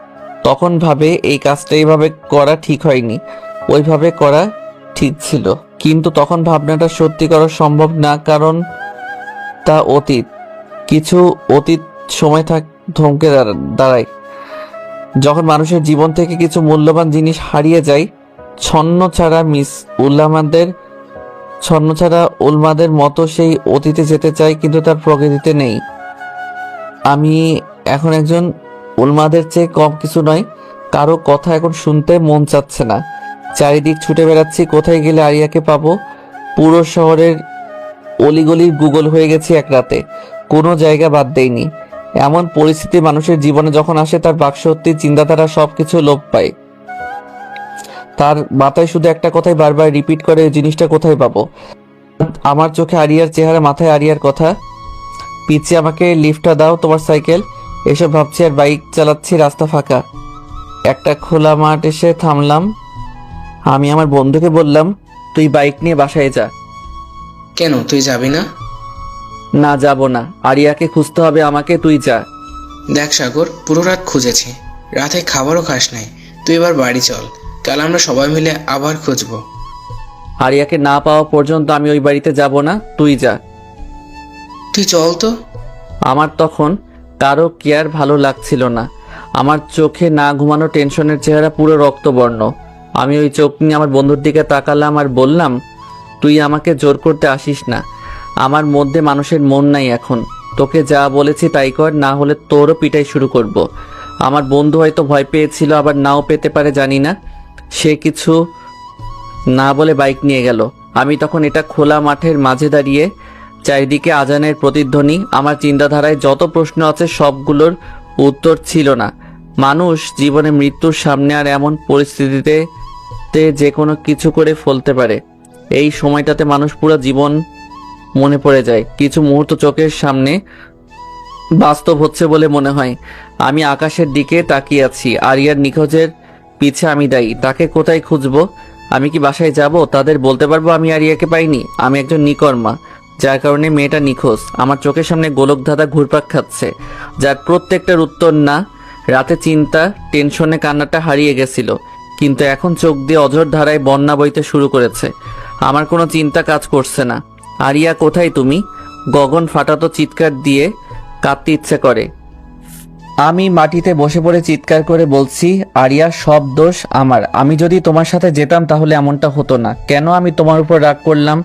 তখন ভাবে এই কাজটা এইভাবে করা ঠিক হয়নি, ওইভাবে করা ঠিক ছিল। কিন্তু তখন ভাবনাটা সত্যি করা সম্ভব না, কারণ তা অতীত। কিছু অতীত সময় থমকে দাঁড়ায় যখন মানুষের জীবন থেকে কিছু মূল্যবান জিনিস হারিয়ে যায়। ছন্ন ছাড়া মিস উল্লামাদের ছন্নছাড়া উন্মাদের মতো সেই অতীতে যেতে চায়, কিন্তু তার প্রকৃতিতে নেই। আমি এখন একজন উন্মাদের চেয়ে কম কিছু নয়। কারো কথা এখন শুনতে মন চাচ্ছে না। চারিদিক ছুটে বেড়াচ্ছি, কোথায় গেলে আরিয়াকে পাবো। পুরো শহরের অলিগলির গুগল হয়ে গেছি এক রাতে, কোনো জায়গা বাদ দেয়নি। এমন পরিস্থিতি মানুষের জীবনে যখন আসে, তার বাকশক্তি, চিন্তাধারা সবকিছু লোপ পায়। তার মাথায় শুধু একটা কথাই বারবার রিপিট করে, এই জিনিসটা কোথায় পাবো। আমার চোখে আরিয়ার চেহারা, মাথায় আরিয়ার কথা। পিছে আমাকে লিফটটা দাও, তোমার সাইকেল। এসব ভাবছি আর বাইক চালাচ্ছি, রাস্তা ফাঁকা। একটা খোলা মাঠ এসে থামলাম। আমি আমার বন্ধুকে বললাম, তুই বাইক নিয়ে বাসায় যা। কেন, তুই যাবি না? না, যাব না। আরিয়াকে খুঁজতে হবে আমাকে, তুই যা। দেখ সাগর, পুরো রাত খুঁজেছি, রাতে খাবারও খাস নাই। তুই এবার বাড়ি চল, কাল আমরা সবাই মিলে আবার খুঁজবো। আরিয়াকে না পাওয়া পর্যন্ত আমি ওই বাড়িতে যাব না, তুই যা। তুই চল তো। আমার তখন কারো কেয়ার ভালো লাগছিল না। আমার চোখে না ঘুমানো টেনশনের চেহারা পুরো রক্তবর্ণ। আমি ওই চোখ নিয়ে আমার বন্ধুর দিকে তাকালাম আর বললাম, তুই আমাকে জোর করতে আসিস না। আমার মধ্যে মানুষের মন নাই এখন। তোকে যা বলেছি তাই কর, না হলে তোরও পিটাই শুরু করব। আমার বন্ধু হয়তো ভয় পেয়েছিল, আবার নাও পেতে পারে, জানি না। সে কিছু না বলে বাইক নিয়ে গেল। আমি তখন এটা খোলা মাঠের মাঝে দাঁড়িয়ে, চারিদিকে আজানের প্রতিধ্বনি। আমার চিন্তাধারায় যত প্রশ্ন আছে সবগুলোর উত্তর ছিল না। মানুষ জীবনে মৃত্যুর সামনে আর এমন পরিস্থিতিতে যে কোনো কিছু করে ফেলতে পারে। এই সময়টাতে মানুষ পুরো জীবন মনে পড়ে যায়। কিছু মুহূর্ত চোখের সামনে বাস্তব হচ্ছে বলে মনে হয়। আমি আকাশের দিকে তাকিয়ে আছি। আরিয়ার নিখোঁজের পিছে আমি দায়ী। তাকে কোথায় খুঁজবো? আমি কি বাসায় যাব? তাদের বলতে পারবো আমি আরিয়াকে পাইনি? আমি একজন নিকর্মা, যার কারণে মেয়েটা নিখোঁজ। আমার চোখের সামনে গোলকধাঁধা ঘুরপাক খাচ্ছে, যার প্রত্যেকটার উত্তর না। রাতে চিন্তা, টেনশনে কান্নাটা হারিয়ে গেছিল, কিন্তু এখন চোখ দিয়ে অঝোর ধারায় বন্যা বইতে শুরু করেছে। আমার কোনো চিন্তা কাজ করছে না। আরিয়া কোথায় তুমি? গগন ফাটাতো চিৎকার দিয়ে কাঁদতে ইচ্ছে করে। আমি মাটিতে বসে পড়ে চিৎকার করে বলছি, আরিয়া, সব দোষ আমার। আমি যদি তোমার সাথে যেতাম তাহলে এমনটা হতো না। কেন আমি তোমার উপর রাগ করলাম,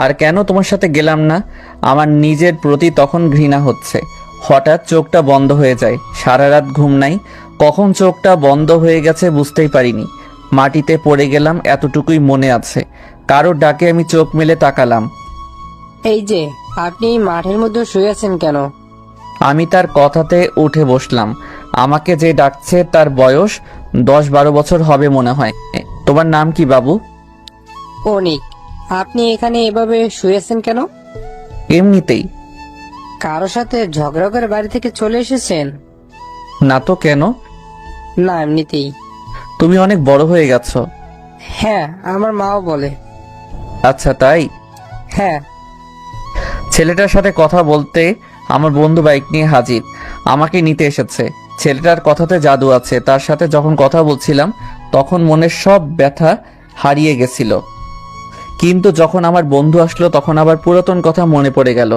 আর কেন তোমার সাথে গেলাম না? আমার নিজের প্রতি তখন ঘৃণা হচ্ছে। হঠাৎ চোখটা বন্ধ হয়ে যায়। সারা রাত ঘুম নাই। কখন চোখটা বন্ধ হয়ে গেছে বুঝতেই পারিনি। মাটিতে পড়ে গেলাম, এতটুকুই মনে আছে। কারোর ডাকে আমি চোখ মেলে তাকালাম। এই যে, আপনি এই মাঠের মধ্যে শুয়ে আছেন কেন? আমি তার কথাতে উঠে বসলাম। আমাকে যে ডাকছে তার বয়স 10-12 বছর হবে মনে হয়। তোমার নাম কি বাবু? অনিক। আপনি এখানে এভাবে শুয়েছেন কেন? এমনিতেই। কারো সাথে ঝগড়া করে বাড়ি থেকে চলে এসেছেন? না তো, কেন? না, এমনিতেই। তুমি অনেক বড় হয়ে গেছো। হ্যাঁ, আমার মাও বলে। আচ্ছা, তাই? হ্যাঁ। ছেলেটার সাথে কথা বলতে আমার বন্ধু বাইক নিয়ে হাজির। আমাকে নিতে এসেছে। ছেলেটার কথাতে জাদু আছে। তার সাথে যখন কথা বলছিলাম তখন মনের সব ব্যথা হারিয়ে গেছিল, কিন্তু যখন আমার বন্ধু আসলো তখন আবার পুরাতন কথা মনে পড়ে গেল।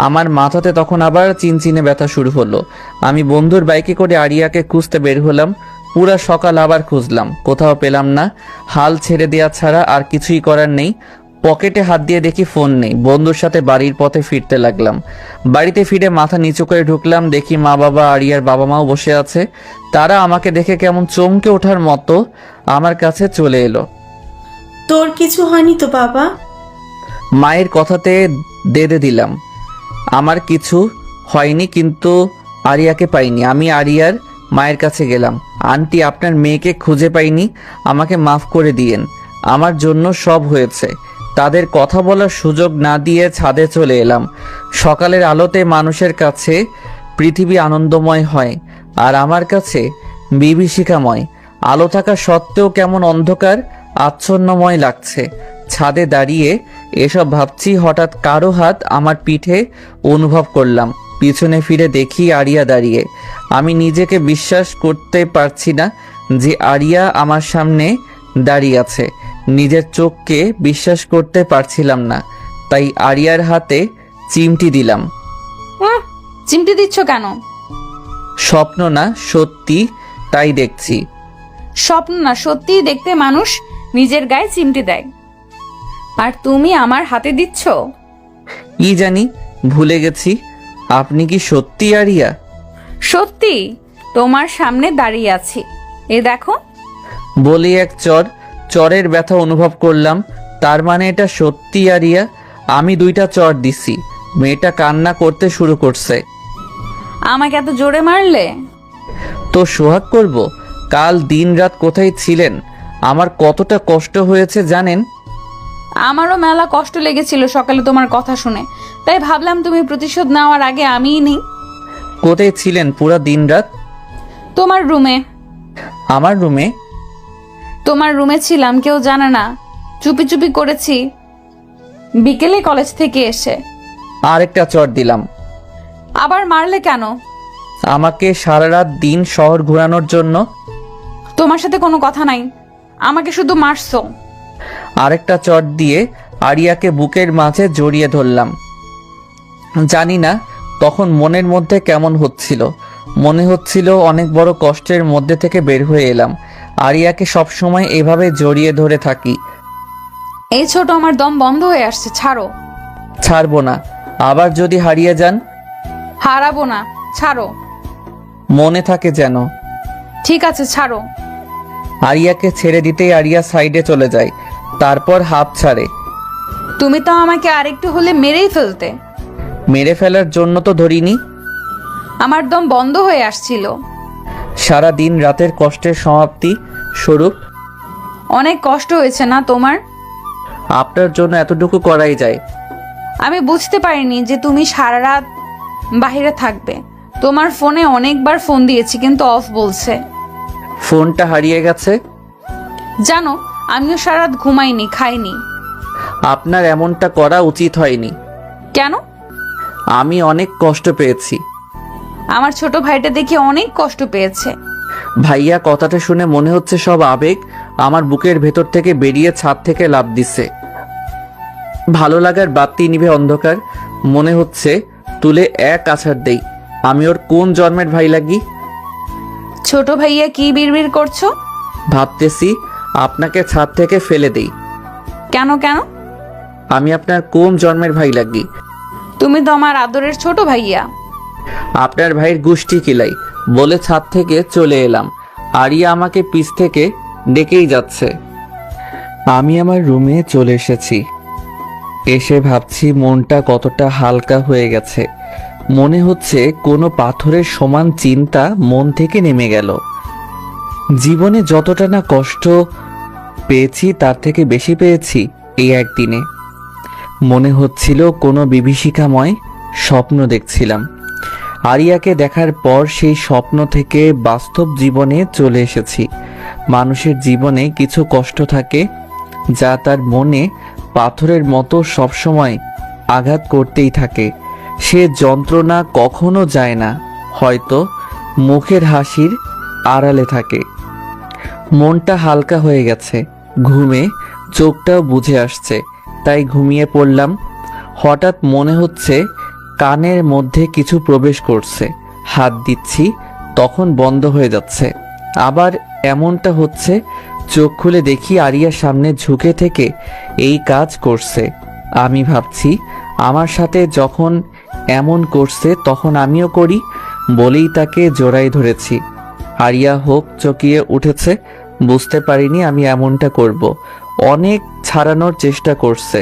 আমার মাথাতে তখন আবার চিনচিনে ব্যথা শুরু হলো। আমি বন্ধুর বাইকে করে আরিয়াকে খুঁজতে বের হলাম। পুরা সকাল আবার খুঁজলাম, কোথাও পেলাম না। হাল ছেড়ে দেওয়া ছাড়া আর কিছুই করার নেই। পকেটে হাত দিয়ে দেখি ফোন নেই। বন্ধুর সাথে বাড়ির পথে ফিরতে লাগলাম। বাড়িতে ফিরে মাথা নিচু করে ঢুকলাম, দেখি মা বাবা, আরিয়ার বাবা মাও বসে আছে। তারা আমাকে দেখে কেমন চমকে ওঠার মতো আমার কাছে চলে এলো। তোর কিছু হয়নি তো বাবা? মায়ের কথাতে দেদে দিলাম। আমার কিছু হয়নি, কিন্তু আরিয়াকে পাইনি। আমি আরিয়ার মায়ের কাছে গেলাম। আন্টি, আপনার মেয়েকে খুঁজে পাইনি, আমাকে মাফ করে দিয়েন। আমার জন্য সব হয়েছে। তাদের কথা বলার সুযোগ না দিয়ে ছাদে চলে এলাম। সকালের আলোতে মানুষের কাছে পৃথিবী আনন্দময় হয়, আর আমার কাছে বিভীষিকাময়। আলো থাকা সত্ত্বেও কেমন অন্ধকার আচ্ছন্নময় লাগছে। ছাদে দাঁড়িয়ে এসব ভাবছি, হঠাৎ কারো হাত আমার পিঠে অনুভব করলাম। পিছনে ফিরে দেখি আরিয়া দাঁড়িয়ে। আমি নিজেকে বিশ্বাস করতে পারছি না যে আরিয়া আমার সামনে দাঁড়িয়ে আছে। নিজের চোখকে বিশ্বাস করতে পারছিলাম না, তাই আরিয়ার হাতে চিমটি দিলাম। চিমটি দিচ্ছ কেন? স্বপ্ন না, সত্যি তাই দেখছি। স্বপ্ন না, সত্যিই দেখতে মানুষ নিজের গায়ে চিমটি দেয়। আর তুমি আমার হাতে দিচ্ছ? কি জানি, ভুলে গেছি। আপনি কি সত্যি আরিয়া? সত্যি তোমার সামনে দাঁড়িয়ে আছি, এ দেখো। বলি এক চরের ব্যথা অনুভব করলাম। তার মানে এটা সত্যি আরিয়া? আমি 2টা চর দিছি, মেয়েটা কান্না করতে শুরু করছে। আমাকে এত জোরে মারলে? তো সোহাগ করব? কাল দিন রাত কোথায় ছিলেন? আমার কতটা কষ্ট হয়েছে জানেন? আমারও মেলা কষ্ট লেগেছিল সকালে তোমার কথা শুনে, তাই ভাবলাম তুমি প্রতিশোধ নেওয়ার আগে আমিই নিই। কোথায় ছিলেন পুরা দিন রাত? তোমার রুমে। আমার রুমে? তোমার রুমে ছিলাম, কেউ জানে না, চুপি চুপি করেছি বিকেলে কলেজ থেকে এসে। আরেকটা চর দিলাম। আবার মারলে কেন? আমাকে সারা রাত দিন শহর ঘোরানোর জন্য। তোমার সাথে কোনো কথা নাই, আমাকে শুধু মারছো। আরেকটা চট দিয়ে আরিয়াকে বুকের মাঝে জড়িয়ে ধরলাম। জানি না তখন মনের মধ্যে কেমন হচ্ছিল। মনে হচ্ছিল অনেক বড় কষ্টের মধ্যে থেকে বের হয়ে এলাম। আরিয়াকে সবসময় এভাবে জড়িয়ে ধরে থাকি। এই ছোট, আমার দম বন্ধ হয়ে আসছে, ছাড়ো। ছাড়বো না। আবার যদি হারিয়ে যান? হারাবো না, ছাড়ো। মনে থাকে যেন। ঠিক আছে, ছাড়ো। আরিয়াকে ছেড়ে দিতেই আরিয়া সাইডে চলে যায়, তারপর হাত ছাড়ে। তুমি তো আমাকে আরেকটু হলে মেরেই ফেলতে। মেরে ফেলার জন্য তো ধরিনি। আমার দম বন্ধ হয়ে আসছিল। সারা দিন রাতের কষ্টের সমাপ্তি স্বরূপ। অনেক কষ্ট হয়েছে না তোমার? আপনার জন্য এতটুকু করাই যায়। আমি বুঝতে পারিনি যে তুমি সারা রাত বাইরে থাকবে। তোমার ফোনে অনেকবার ফোন দিয়েছি কিন্তু অফ বলছে। ফোনটা হারিয়ে গেছে। জানো, আমিও সারা রাত ঘুমাইনি, খাইনি। আপনার এমনটা করা উচিত হয়নি। কেন? আমি অনেক কষ্ট পেয়েছি। আমার ছোট ভাইটা দেখে অনেক কষ্ট পেয়েছে। ভাইয়া কথাটা শুনে মনে হচ্ছে সব আবেগ আমার বুকের ভেতর থেকে বেরিয়ে ছাদ থেকে লাফ দিচ্ছে। ভালো লাগার বাতি নিভে অন্ধকার। মনে হচ্ছে তুলে এক আছাড় দেই। আমি ওর কোন জন্মের ভাই লাগি? ছোট ভাইয়া কি বিড়বিড় করছো? ভাবতেছি আপনাকে ছাদ থেকে ফেলে দেই। কেন কেন? আমি আপনার কোন জন্মের ভাই লাগি? তুমি তো আমার আদরের ছোট ভাইয়া। আপনার ভাইয়ের গোষ্ঠী কিলাই বলে ছাদ থেকে চলে এলাম। আরিয়া আমাকে পিছ থেকে ডেকেই যাচ্ছে। আমি আমার রুমে চলে এসেছি। এসে ভাবছি মনটা কতটা হালকা হয়ে গেছে। মনে হচ্ছে কোনো পাথরের সমান চিন্তা মন থেকে নেমে গেল। জীবনে যতটা না কষ্ট পেয়েছি তার থেকে বেশি পেয়েছি এই একদিনে। মনে হচ্ছিল কোনো বিভীষিকাময় স্বপ্ন দেখছিলাম। আরিয়াকে দেখার পর সেই স্বপ্ন থেকে বাস্তব জীবনে চলে এসেছি। মানুষের জীবনে কিছু কষ্ট থাকে যা তার মনে পাথরের মতো সবসময় আঘাত করতেই থাকে। সে যন্ত্রণা কখনো যায় না, হয়তো মুখের হাসির আড়ালে থাকে। মনটা হালকা হয়ে গেছে। ঘুমে চোখটাও বুঝে আসছে, তাই ঘুমিয়ে পড়লাম। হঠাৎ মনে হচ্ছে কানের মধ্যে কিছু প্রবেশ করছে। হাত দিচ্ছি, তখন বন্ধ হয়ে যাচ্ছে। আবার এমনটা হচ্ছে, চোখ খুলে দেখি আরিয়ার সামনে ঝুঁকে থেকে এই কাজ করছে। আমি ভাবছি আমার সাথে যখন এমন করছে তখন আমিও করি বলেই তাকে জড়াই ধরেছি। আরিয়া হোক চকিয়ে উঠেছে। বুঝতে পারিনি আমি এমনটা করব। অনেক ছাড়ানোর চেষ্টা করছে।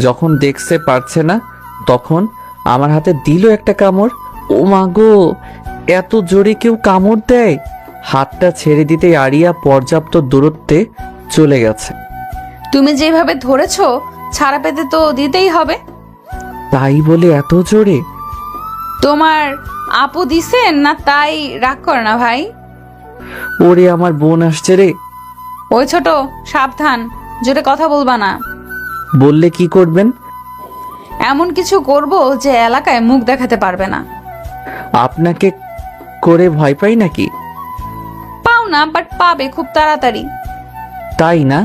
যখন দেখতে পারছে না তখন আমার হাতে দিল একটা কামড়। ও মা গো, এত জোরে কেউ কামড় দেয়? হাতটা ছেড়ে দিতে আরিয়া পর্যাপ্ত দূরত্বে চলে গেছে। তুমি যেভাবে ধরেছো, ছাড়া পেতে তো দিতেই হবে। তাই বলে এত জোরে? তোমার আপু দিছেন না, তাই রাগ করে না ভাই। ওরে আমার বোন আসছে রে। ওই ছোট, সাবধান, জোরে কথা বলবা না। বললে কি করবেন? এমন কিছু করব যে এলাকায় মুখ দেখাতে পারবে না। আপনাকে করে ভয় পাই নাকি? পাও না, বাট পাবে খুব তাড়াতাড়ি। তাই না?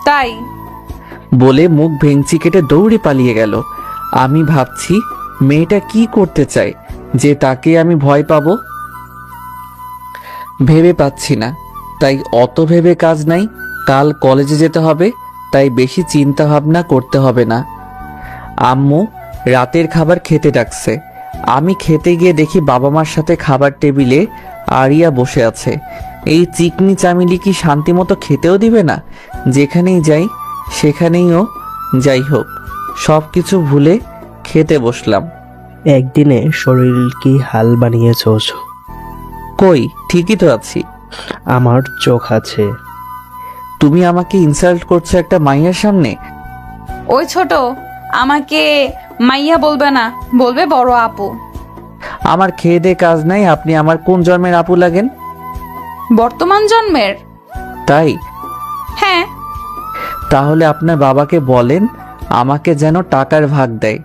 তাই। বলে মুখ ভেঙচি কেটে দৌড়ে পালিয়ে গেল। আমি ভাবছি মেয়েটা কি করতে চায় যে তাকে আমি ভয় পাবো? ভেবে পাচ্ছি না। তাই অত ভেবে কাজ নাই। কাল কলেজে যেতে হবে, তাই বেশি চিন্তা ভাবনা করতে হবে না। আম্মু রাতের খাবার খেতে ডাকছে। আমি খেতে গিয়ে দেখি বাবা মার সাথে খাবার টেবিলে আরিয়া বসে আছে। এই চিকনি চামিলি কি শান্তি মতো খেতেও দিবে না? যেখানেই যাই সেখানেইও যাই হোক, সব কিছু ভুলে খেতে বসলাম। একদিনে শরীর কি হাল বানিয়েছো? কই, ঠিকই তো আছি। আমার চোখ আছে। তুমি আমাকে ইনসাল্ট করছো একটা মাইয়ার সামনে? ওই ছোট, আমাকে মাইয়া বলবে না, বলবে বড় আপু। আমার খেয়ে দে কাজ নাই, আপনি আমার কোন জন্মের আপু লাগেন? বর্তমান জন্মের। তাই? হ্যাঁ। তাহলে আপনার বাবাকে বলেন আমাকে যেন টাকার ভাগ দেয়।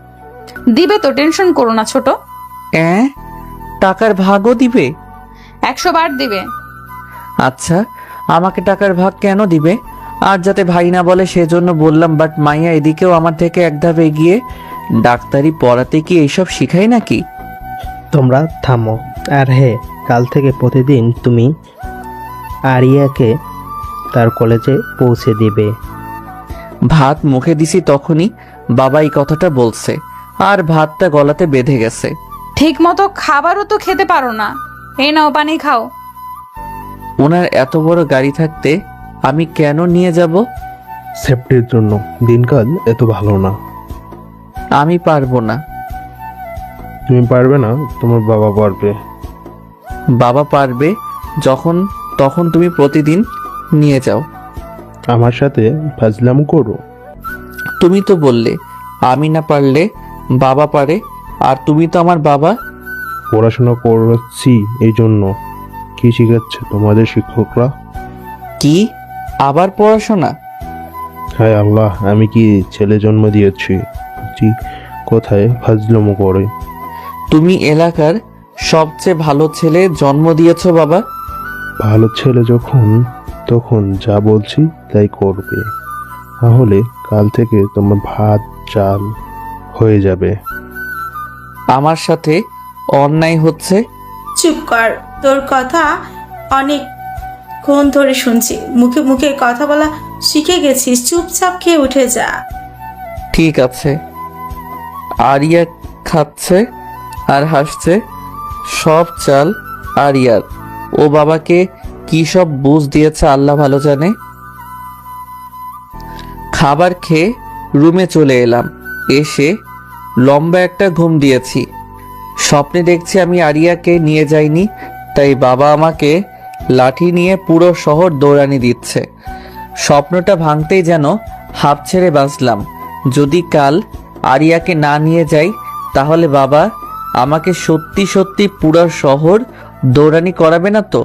দিবে তো, টেনশন করো না ছোট। টাকার ভাগও দিবে? 100 বার দিবে। আচ্ছা, আমাকে টাকার ভাগ কেন দিবে? আর যাতে ভাই না বলে সেজন্য বললাম। বাট মাইয়া এদিকেও আমার থেকে এক ধাপ এগিয়ে। ডাক্তারি পড়াতে কি এইসব শিখাই নাকি? তোমরা থামো। আর হ্যাঁ, কাল থেকে প্রতিদিন তুমি আরিয়াকে তার কলেজে পৌঁছে দিবে। ভাত মুখে দিছি তখনই বাবা এই কথাটা বলছে, আর ভাতটা গলাতে বেঁধে গেছে। ঠিক মতো খাবারও তো খেতে পারো না। এই নাও পানি খাও। ওনার এত বড় গাড়ি থাকতে আমি কেন নিয়ে যাব? সেফটির জন্য। দিনকাল এত ভালো না। আমি পারবো না। তুমি পারবে না, তোমার বাবা পারবে। বাবা পারবে যখন তখন তুমি প্রতিদিন নিয়ে যাও। আমার সাথে ফাজলাম করো। তুমি তো বললে আমি না পারলে বাবা পারে, আর তুমি তো আমার বাবা। পড়াশোনা করাচ্ছি এই জন্য। কি শিখাচ্ছে তোমাদের শিক্ষকরা? কি আবার পড়াশোনা? হায় আল্লাহ, আমি কি ছেলে জন্ম দিয়েছি জি কোথায় ফাজলামো করে? তুমি এলাকার সবচেয়ে ভালো ছেলে জন্ম দিয়েছো বাবা। ভালো ছেলে যখন তখন যা বলছি তাই করবে, তাহলে কাল থেকে তোমার ভাত চাল হয়ে যাবে। আমার সাথে অন্যায় হচ্ছে। চুপ কর, তোর কথা অনেকক্ষণ ধরে শুনছি। মুখে মুখে কথা বলা শিখে গেছিস, চুপচাপ খেয়ে উঠে যা। ঠিক আছে। আরিয়া খাচ্ছে আর হাসছে। সব চাল আরিয়ার। ও বাবাকে কি সব বুঝ দিয়েছে আল্লাহ ভালো জানে। খাবার খেয়ে রুমে চলে এলাম। এসে লম্বা একটা ঘুম দিয়েছি। স্বপ্নে দেখছি আমি আরিয়াকে নিয়ে যাইনি, তাই বাবা আমাকে লাঠি নিয়ে পুরো শহর দৌড়ানি দিচ্ছে। স্বপ্নটা ভাঙতেই যেন হাঁপ ছেড়ে বাঁচলাম। যদি কাল আরিয়াকে না নিয়ে যাই তাহলে বাবা আমাকে সত্যি সত্যি পুরো শহর দৌড়ানি করাবে না তো?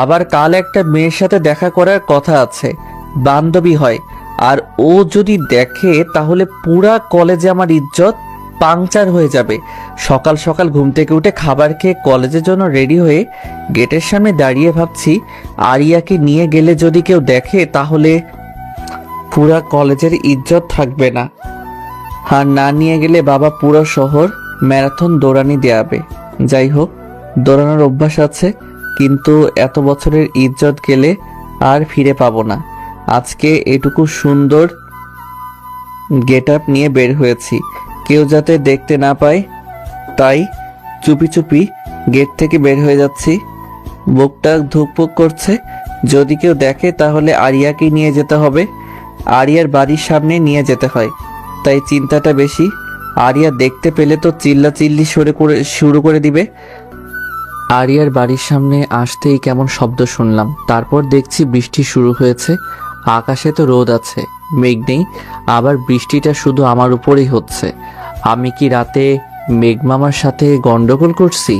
আবার কাল একটা মেয়ের সাথে দেখা করার কথা আছে, বান্ধবী হয়। আর ও যদি দেখে তাহলে পুরা কলেজে আমার ইজ্জত পাংচার হয়ে যাবে। সকাল সকাল ঘুম থেকে উঠে খাবার খেয়ে কলেজের জন্য রেডি হয়ে গেটের সামনে দাঁড়িয়ে ভাবছি আরিয়াকে নিয়ে গেলে যদি কেউ দেখে তাহলে পুরা কলেজের ইজ্জত থাকবে না। আর না নিয়ে গেলে বাবা পুরো শহর ম্যারাথন দৌড়ানি দেয়াবে। যাই হোক, দৌড়ানোর অভ্যাস আছে, কিন্তু এত বছরের ইজ্জত গেলে আর ফিরে পাবো না। আজকে এটুকু সুন্দর গেট আপ নিয়ে বের হয়েছি, কেউ যাতে দেখতে না পায়, তাই চুপি চুপি গেট থেকে বের হয়ে যাচ্ছি। বুকটা ধুকপুক করছে, যদি কেউ দেখে তাহলে আরিয়াকে নিয়ে যেতে হবে। আরিয়ার বাড়ির সামনে নিয়ে যেতে হয়, তাই চিন্তাটা বেশি। আরিয়া দেখতে পেলে তো চিল্লাচিল্লি শুরু করে দিবে। আরিয়ার বাড়ির সামনে আসতেই কেমন শব্দ শুনলাম। তারপর দেখছি বৃষ্টি শুরু হয়েছে। আকাশে তো রোদ আছে, মেঘ নেই। আবার বৃষ্টিটা শুধু আমার উপরেই হচ্ছে। আমি কি রাতে মেঘমামার সাথে গন্ডগোল করছি?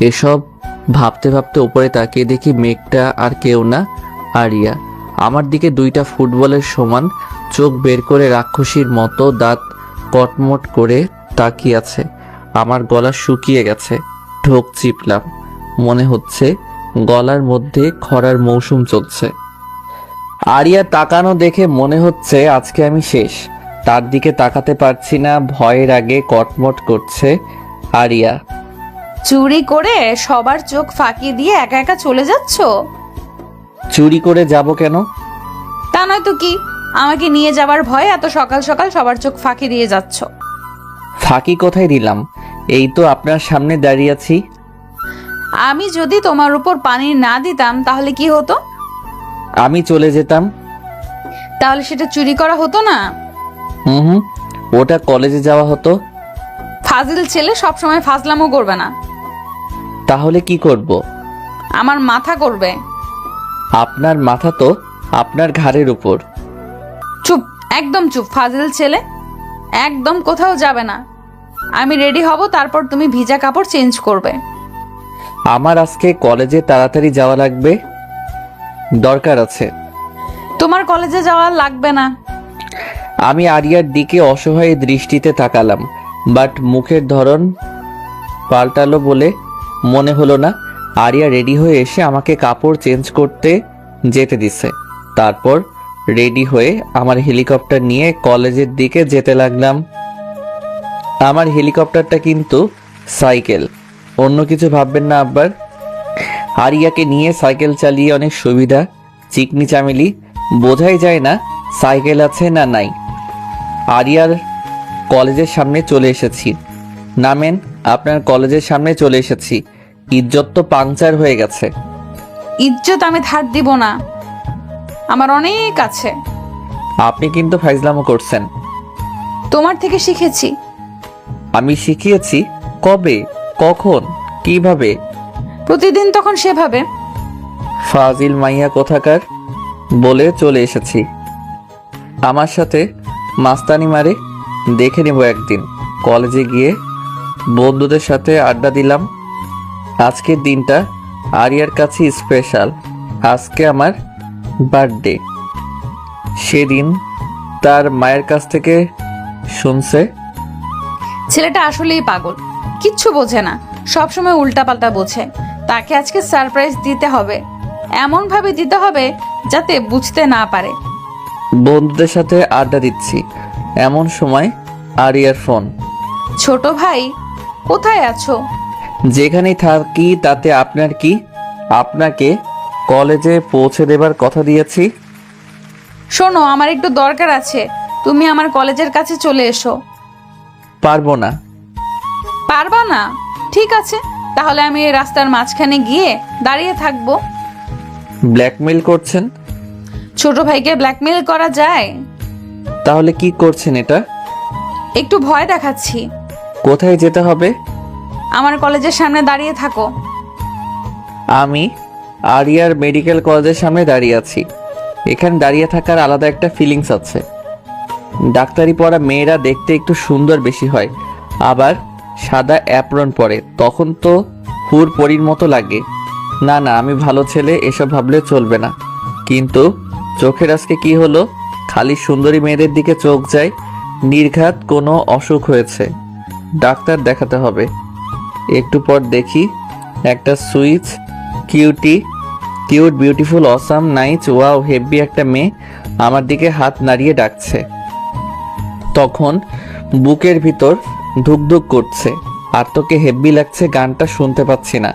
এসব ভাবতে ভাবতে উপরে তাকিয়ে দেখি মেঘটা আর কেউ না, আরিয়া। আমার দিকে দুইটা ফুটবলের সমান চোখ বের করে রাক্ষসীর মতো দাঁত কটমট করে তাকিয়ে আছে। আমার গলা শুকিয়ে গেছে। ঢোক চিপলাম, মনে হচ্ছে গলার মধ্যে খরার মৌসুম চলছে। আরিয়া তাকানো দেখে মনে হচ্ছে আজকে আমি শেষ। তার দিকে তাকাতে পারছি না, ভয়ের আগে কটমট করছে আরিয়া। চুরি করে সবার চোখ ফাঁকি দিয়ে একা একা চলে যাচ্ছ? চুরি করে যাব কেন? তা নয় তো কি, আমাকে নিয়ে যাবার ভয়ে এত সকাল সকাল সবার চোখ ফাঁকি দিয়ে যাচ্ছ। ফাঁকি কোথায় দিলাম? এই তো আপনার সামনে দাঁড়িয়ে আছি। আমি যদি তোমার উপর পানি না দিতাম তাহলে কি হতো? আমি চলে যেতাম। তাহলে সেটা চুরি করা হতো না? হুম, ওটা কলেজে যাওয়া হতো। ফাজিল ছেলে সবসময় ফাজলামও করবে না। তাহলে কি করব? আমার মাথা করবে। আপনার মাথা তো আপনার ঘাড়ের উপর। চুপ, একদম চুপ ফাজিল ছেলে, একদম কোথাও যাবে না। আমি রেডি হব, তারপর তুমি ভিজা কাপড় চেঞ্জ করবে। আমার আজকে কলেজে তাড়াতাড়ি যাওয়া লাগবে, দরকার আছে। তোমার কলেজে যাওয়া লাগবে না। আমি আরিয়ার দিকে অসহায় দৃষ্টিতে তাকালাম, বাট মুখের ধরন পাল্টালো বলে মনে হলো না। আরিয়া রেডি হয়ে এসে আমাকে কাপড় চেঞ্জ করতে যেতে দিছে। তারপর রেডি হয়ে আমার হেলিকপ্টার নিয়ে কলেজের দিকে যেতে লাগলাম। আমার হেলিকপ্টারটা কিন্তু সাইকেল, অন্য কিছু ভাববেন না আব্বার। আরিয়াকে নিয়ে সাইকেল চালিয়ে অনেক সুবিধা, চিকনি চামেলি, বোঝাই যায় না সাইকেল আছে না নাই। আরিয়ার কলেজের সামনে চলে এসেছি। নামেন, আপনার কলেজের সামনে চলে এসেছি। ইজ্জত তো পাংচার হয়ে গেছে। ইজ্জত আমি ধার দিব না, আমার অনেক আছে। আপনি কিন্তু ফাইজলামো করছেন। তোমার থেকে শিখেছি। আমি শিখিয়েছি? কবে, কখন, কিভাবে? প্রতিদিন তখন সেভাবে। ফাজিল মাইয়া কোথাকার, বলে চলে এসেছি। আমার সাথে মাস্তানি মারে দেখে নেব একদিন। কলেজে গিয়ে বন্ধুদের সাথে আড্ডা দিলাম। আজকের দিনটা আরিয়ার কাছে স্পেশাল। আজকে আমার বার্থডে। সেদিন তার মায়ের কাছ থেকে শুনছে ছেলেটা আসলেই পাগল, কিচ্ছু বোঝে না, সবসময় উল্টাপাল্টা বোঝে। তাকে আজকে সারপ্রাইজ দিতে হবে, এমন ভাবে দিতে হবে যাতে বুঝতে না পারে। বন্ধুদের সাথে আড্ডা দিচ্ছি, এমন সময় আরিয়ার ফোন। ছোট ভাই, কোথায় আছো? যেখানেই থাকি তাতে আপনার কি? আপনাকে কলেজে পৌঁছে দেবার কথা দিয়েছি। শোনো, আমার একটু দরকার আছে, তুমি আমার কলেজের কাছে চলে এসো। পারবো না। পারবা না? ঠিক আছে, তাহলে আমি এই রাস্তার মাঝখানে গিয়ে দাঁড়িয়ে থাকবো। ব্ল্যাকমেল করছেন? ছোট ভাইকে ব্ল্যাকমেল করা যায়? তাহলে কি করছেন এটা? একটু ভয় দেখাচ্ছি। কোথায় যেতে হবে? আমার কলেজের সামনে দাঁড়িয়ে থাকো। আমি আরিয়ার মেডিকেল কলেজের সামনে দাঁড়িয়ে আছি। এখানে দাঁড়িয়ে থাকার আলাদা একটা ফিলিংস আছে। ডাক্তারি পড়া মেয়েরা দেখতে একটু সুন্দর বেশি হয়, আবার সাদা অ্যাপ্রন পরে, তখন তো হুর পরীর মতো লাগে। না না, আমি ভালো ছেলে, এসব ভাবলে চলবে না। কিন্তু চোখের আজকে কি হলো? খালি সুন্দরী মেয়েদের দিকে চোখ যায়। নির্ঘাত কোনো অসুখ হয়েছে, ডাক্তার দেখাতে হবে। একটু পর দেখি একটা switch, cute, beautiful, awesome, nice, wow, heavy একটা মেয়ে আমার দিকে হাত নাড়িয়ে ডাকছে। তখন বুকের ভিতর ধুকধুক করছে। আর তোকে হেভি লাগছে, গানটা শুনতে পাচ্ছি না।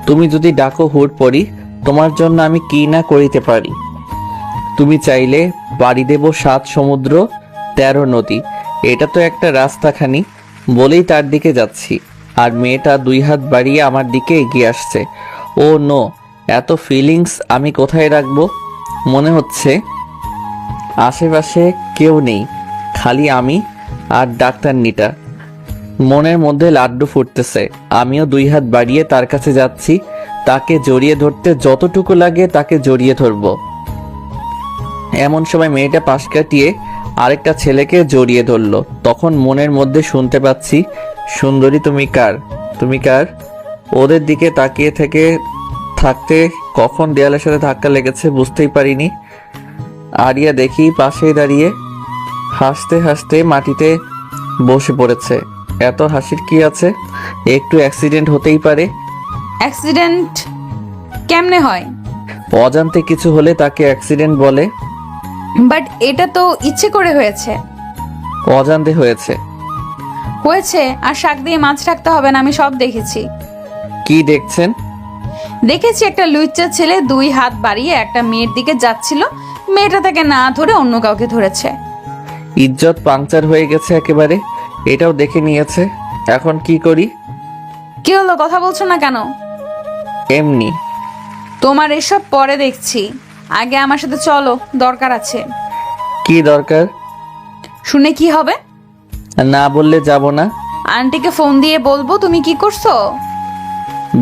তুমি যদি ডাকো হুট পড়ি, তোমার জন্য আমি কি না করিতে পারি। তুমি চাইলে পাড়ি দেব 7 সমুদ্র 13 নদী। এটা তো একটা রাস্তাখানি, বলেই তার দিকে যাচ্ছি। আর মেয়েটা 2 হাত বাড়িয়ে আমার দিকে এগিয়ে আসছে। ও নো, এত ফিলিংস আমি কোথায় রাখবো? মনে হচ্ছে আশেপাশে কেউ নেই, খালি আমি আর ডাক্তারনিটা। মনের মধ্যে লাড্ডু ফুটতেছে। আমিও 2 হাত বাড়িয়ে তার কাছে যাচ্ছি। তাকে জড়িয়ে ধরতে যতটুকু লাগে তাকে জড়িয়ে ধরবো। এমন সময় মেয়েটা পাশ কাটিয়ে আরেকটা ছেলেকে জড়িয়ে ধরলো। তখন মনের মধ্যে শুনতে পাচ্ছি, সুন্দরী তুমি কার, তুমি কার? ওদের দিকে তাকিয়ে থাকতে কখন দেয়ালের সাথে ধাক্কা লেগেছে বুঝতেই পারিনি। আরিয়া দেখি পাশেই দাঁড়িয়ে হাসতে হাসতে মাটিতে বসে পড়েছে। এত হাসির কি আছে? একটু অ্যাক্সিডেন্ট হতেই পারে। অ্যাক্সিডেন্ট কেমনে হয়? অজান্তে কিছু হলে তাকে অ্যাক্সিডেন্ট বলে। বাট এটা তো ইচ্ছে করে হয়েছে। অজান্তে হয়েছে। আর শাক দিয়ে মাছ রাখতে হবে না, আমি সব দেখেছি। কি দেখছেন? দেখেছি একটা লুচ্চা ছেলে 2 হাত বাড়িয়ে একটা মেয়ের দিকে যাচ্ছিল, মেয়েটা তাকে না ধরে অন্য কাউকে ধরেছে। ইজ্জত পাংচার হয়ে গেছে একেবারে, এটাও দেখে নিয়েছে। এখন কি করি? কি হলো, কথা বলছো না কেন? এমনি। তোমার এসব পরে দেখছি, আগে আমার সাথে চলো, দরকার আছে। কি দরকার? শুনে কি হবে? না বললে যাব না। আন্টিকে ফোন দিয়ে বলবো তুমি কি করছো।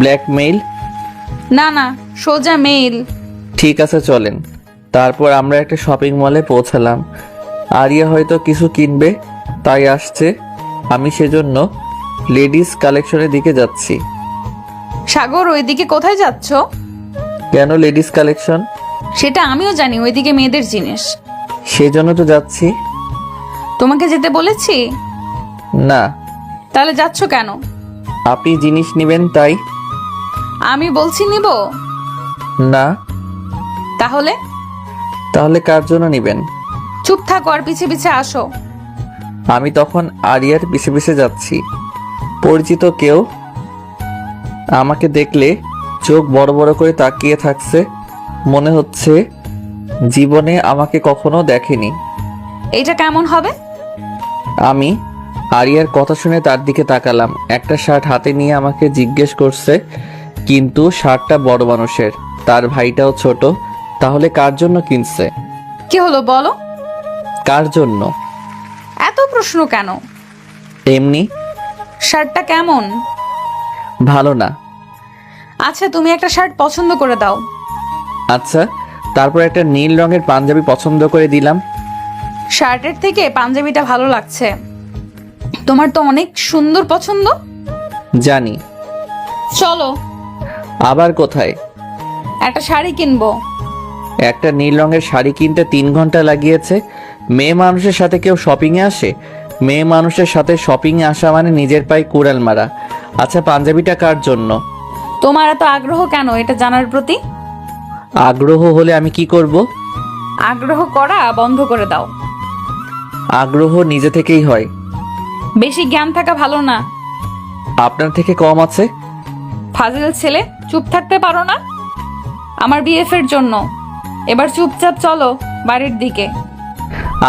ব্ল্যাকমেইল? না না, সোজা মেইল। ঠিক আছে চলেন। তারপর আমরা একটা শপিং মলে পৌঁছালাম। আরিয়া হয়তো কিছু কিনবে তাই আসছে, আমি সেজন্য লেডিস কালেকশনের দিকে যাচ্ছি। সাগর, ওইদিকে কোথায় যাচ্ছ? কেন লেডিস কালেকশন? সেটা আমিও জানি, ওইদিকে মেয়েদের জিনিস। সেজন্য তো যাচ্ছি। তোমাকে যেতে বলেছি? না। তাহলে যাচ্ছ কেন? আপনি জিনিস নেবেন তাই। আমি বলছি নিব না। তাহলে? তাহলে কার জন্য নেবেন? চুপ থাকো আর পিছে পিছে আসো। আমি তখন আরিয়ার পিছে পিছে যাচ্ছি। পরিচিত কেউ আমাকে দেখলে চোখ বড় বড় করে তাকিয়ে থাকছে, মনে হচ্ছে জীবনে আমাকে কখনো দেখেনি। এটা কেমন হবে? আমি আরিয়ার কথা শুনে তার দিকে তাকালাম। একটা শার্ট হাতে নিয়ে আমাকে জিজ্ঞেস করছে, কিন্তু শার্টটা বড় মানুষের, তার ভাইটাও ছোট। তাহলে কার জন্য কিনছে? কি হলো বলো? কার জন্য? এত প্রশ্ন কেন? এমনি। শার্টটা কেমন? ভালো না। আচ্ছা, তুমি একটা শার্ট পছন্দ করে দাও। আচ্ছা, তারপর একটা নীল রঙের পাঞ্জাবি পছন্দ করে দিলাম। শার্টের থেকে পাঞ্জাবিটা ভালো লাগছে। তোমার তো অনেক সুন্দর পছন্দ। জানি। চলো। আবার কোথায়? একটা শাড়ি কিনবো। একটা নীল রঙের শাড়ি কিনতে 3 ঘন্টা লাগিয়েছে। মেয়ে মানুষের সাথে কেউ শপিংয়ে আসে? মেয়ে মানুষের সাথে শপিংয়ে আসা মানে নিজের পায়ে কুড়াল মারা। আচ্ছা, পাঞ্জাবিটা কার জন্য? তোমার এত আগ্রহ কেন এটা জানার প্রতি? আগ্রহ হলে আমি কি করব? আগ্রহ করা বন্ধ করে দাও। আগ্রহ নিজে থেকেই হয়। বেশি জ্ঞান থাকা ভালো না। আপনার থেকে কম আছে। ফাজিল ছেলে, চুপ থাকতে পারো না? আমার বিএফ এর জন্য। এবার চুপচাপ চলো বাড়ির দিকে।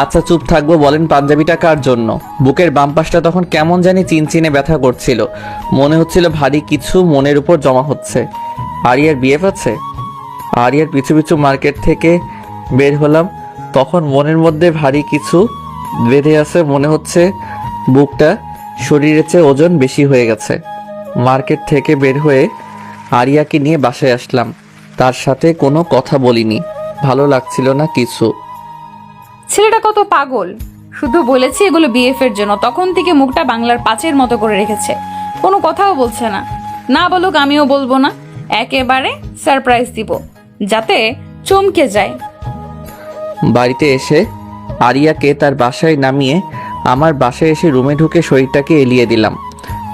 আচ্ছা চুপ থাকবো। বলেন পাঞ্জাবিটা কার জন্য? বুকের বাম পাশটা তখন কেমন জানি চিনচিনে ব্যথা করছিল, মনে হচ্ছিল ভারী কিছু মনের উপর জমা হচ্ছে। আরিয়ার বিএফ আছে? আরিয়ার পিছু পিছু মার্কেট থেকে বের হলাম, তখন মনের মধ্যে ভারী কিছু বেঁধে আছে, মনে হচ্ছে বুকটা শরীরের চেয়ে ওজন বেশি হয়ে গেছে। মার্কেট থেকে বের হয়ে আরিয়াকে নিয়ে বাসায় আসলাম। তার সাথে কোনো কথা বলিনি, ভালো লাগছিল না কিছু। ছেলেটা কত পাগল! শুধু বলেছি এগুলো বিএফ এর জন্য, তখন থেকে মুখটা বাংলার 5-এর মতো করে রেখেছে, কোনো কথাও বলছে না। না বলুক, আমিও বলবো না, একেবারে সারপ্রাইজ দিব যাতে চমকে যায়। বাড়িতে এসে আরিয়াকে তার বাসায় নামিয়ে আমার বাসায় এসে রুমে ঢুকে শরীরটাকে এলিয়ে দিলাম।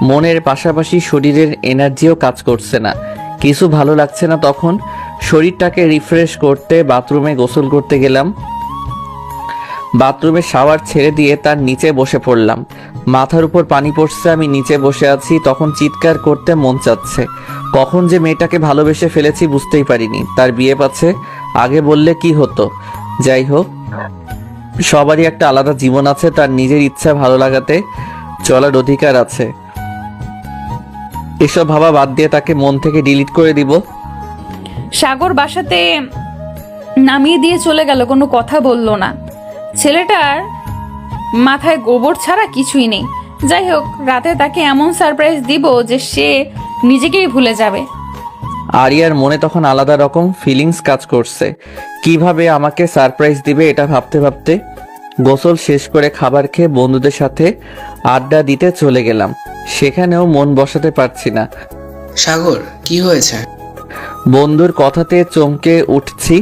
মনের পাশাপাশি শরীরের এনার্জিও কাজ করছে না, কিছু ভালো লাগছে না। তখন শরীরটাকে রিফ্রেশ করতে বাথরুমে গোসল করতে গেলাম। বাথরুমে শাওয়ার ছেড়ে দিয়ে তার নিচে বসে পড়লাম। মাথার উপর পানি পড়ছে, আমি নিচে বসে আছি। তখন চিৎকার করতে মন চাচ্ছে। কখন যে মেয়েটাকে ভালোবেসে ফেলেছি বুঝতেই পারিনি। তার বিয়ে পাচ্ছে, আগে বললে কি হতো। যাই হোক, সবারই একটা আলাদা জীবন আছে, তার নিজের ইচ্ছা ভালো লাগাতে চলার অধিকার আছে। এসব ভাবা বাদ দিয়ে তাকে মন থেকে ডিলিট করে দিব। সাগর বাসাতে নামিয়ে দিয়ে চলে গেল, কোনো কথা বললো না। ছেলেটার মাথায় গোবর ছাড়া কিছুই নেই। যাই হোক, রাতে তাকে এমন সারপ্রাইজ দিব যে সে নিজেকেই ভুলে যাবে। আরিয়ার মনে তখন আলাদা রকম ফিলিংস কাজ করছে, কিভাবে আমাকে সারপ্রাইজ দিবে এটা ভাবতে ভাবতে গোসল শেষ করে খাবার খেয়ে বন্ধুদের সাথে আড্ডা দিতে চলে গেলাম। সেখানেও মন বসাতে পারছি না। সাগর, কি হয়েছে? বন্ধুর কথাতে চমকে উঠছি,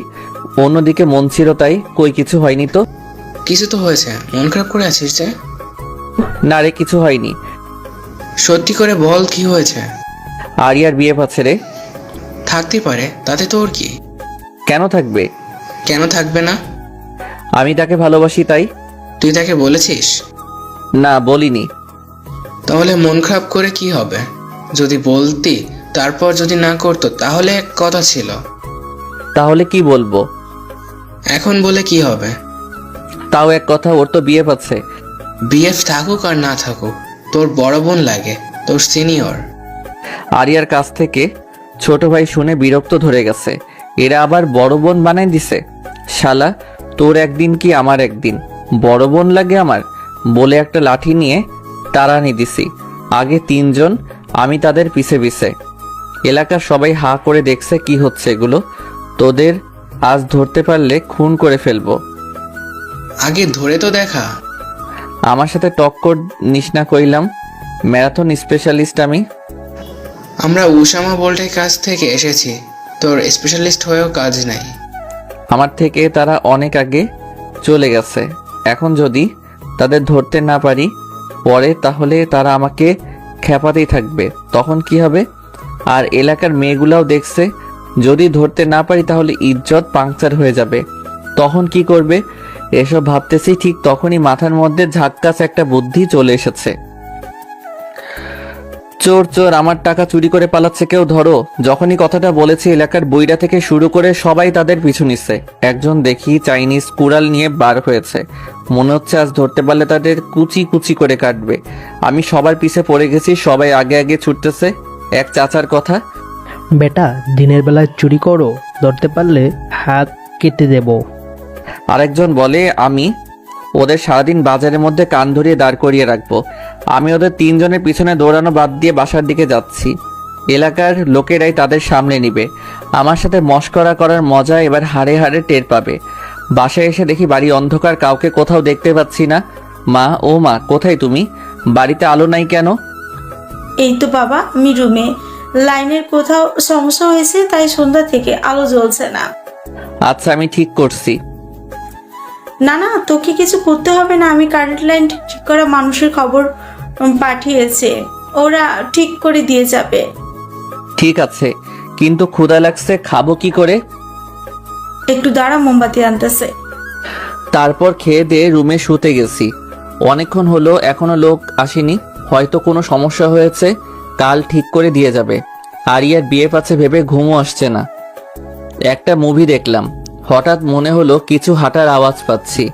অন্যদিকে মন ছিল তাই। কই কিছু হয়নি তো। কিছু তো হয়েছে, মন খারাপ করে আছিস যে? না রে, কিছু হয়নি। সত্যি করে বল, কি হয়েছে? আরিয়ার বিয়ে পাচ্ছে রে। থাকতে পারে, তাতে তোর কি? কেন থাকবে? কেন থাকবে না? আমি তাকে ভালোবাসি তাই। তুই তাকে বলেছিস? না, বলিনি। তাহলে মন খারাপ করে কি হবে? যদি বলতি তারপর যদি না করতো তাহলে এক কথা ছিল। তাহলে কি বলবো? এখন বলে কি হবে? তাও এক কথা, ওর তো বিয়ে পাচ্ছে। বিএফ থাকুক আর না থাকুক, তোর বড় বোন লাগে, তোর সিনিয়র। আরিয়ার কাছ থেকে ছোট ভাই শুনে বিরক্ত ধরে গেছে। এরা আবার বড় বোন বানাই দিছে। শালা, তোর একদিন কি আমার একদিন, বড় বোন লাগে আমার বলে একটা লাঠি নিয়ে তাড়ানি দিছি। আগে 3 জন, আমি তাদের পিছে পিছে। এলাকার সবাই হা করে দেখছে কি হচ্ছে এগুলো। তোদের আজ ধরতে পারলে খুন করে ফেলবো। আগে ধরে তো দেখা। আমার সাথে টক্কর নিস না কইলাম, ম্যারাথন স্পেশালিস্ট আমি। আমরা উসামা বোল্টের কাছ থেকে এসেছি, তোর স্পেশালিস্ট হয়েও কাজ নাই। আমার থেকে তারা অনেক আগে চলে গেছে। এখন যদি তাদের ধরতে না পারি পরে, তাহলে তারা আমাকে খেপাতেই থাকবে। তখন কি হবে? আর এলাকার মেয়েগুলাও দেখছে, যদি ধরতে না পারি তাহলে ইজ্জত পাংচার হয়ে যাবে। তখন কি করবে? এসব ভাবতেছি ঠিক তখনই মাথার মধ্যে ঝাক্কাস একটা বুদ্ধি চলে এসেছে। চোর চোর, আমার টাকা চুরি করে পালাচ্ছে, কেউ ধরো। যখনই কথাটা বলেছি এলাকার বইরা থেকে শুরু করে সবাই তাদের পিছু নিচ্ছে। একজন দেখি চাইনিজ কুড়াল নিয়ে বার হয়েছে। মনে হচ্ছে আজ ধরতে পারলে তাদের কুচি কুচি করে কাটবে। আমি সবার পিছে পড়ে গেছি, সবাই আগে আগে ছুটতেছে। এক চাচার কথা, বেটা দিনের বেলায় চুরি করো, ধরতে পারলে হাত কেটে দেব। আরেকজন বলে আমি ওদের সারাদিন বাজারের মধ্যে কান ধরিয়ে দাঁড় করিয়ে রাখবো। আমি ওদের 3 জনের পিছনে দৌড়ানো বাদ দিয়ে বাসার দিকে যাচ্ছি। এলাকার লোকেরাই তাদের সামনে নিবে। আমার সাথে মশকরা করার মজা এবার হাড়ে হাড়ে টের পাবে। বাসায় এসে দেখি বাড়ি অন্ধকার, কাউকে কোথাও দেখতে পাচ্ছি না। মা, ও মা, কোথায় তুমি? বাড়িতে আলো নাই কেন? এই তো বাবা, আমি রুমে। লাইনের কোথাও সমস্যা হয়েছে, তাই সন্ধ্যা থেকে আলো জ্বলছে না। আচ্ছা, আমি ঠিক করছি। না না, তোকে কিছু করতে হবে না। আমি কারেন্ট লাইন ঠিক করা মানুষের খবর পাঠিয়েছে, ওরা ঠিক করে দিয়ে যাবে। ঠিক আছে, কিন্তু ক্ষুধা লাগছে, খাবো কি করে? একটু দাঁড়া, মোমবাতি আনতেছে। তারপর খেয়ে দিয়ে রুমে শুতে গেছি। অনেকক্ষণ হলো, এখনো লোক আসেনি। হয়তো কোনো সমস্যা হয়েছে, কাল ঠিক করে দিয়ে যাবে। আরিয়ার বিয়ে পাচ্ছে ভেবে ঘুমও আসছে না। একটা মুভি দেখলাম, হঠাৎ মনে হলো কিছু হাঁটার আওয়াজ পাচ্ছি।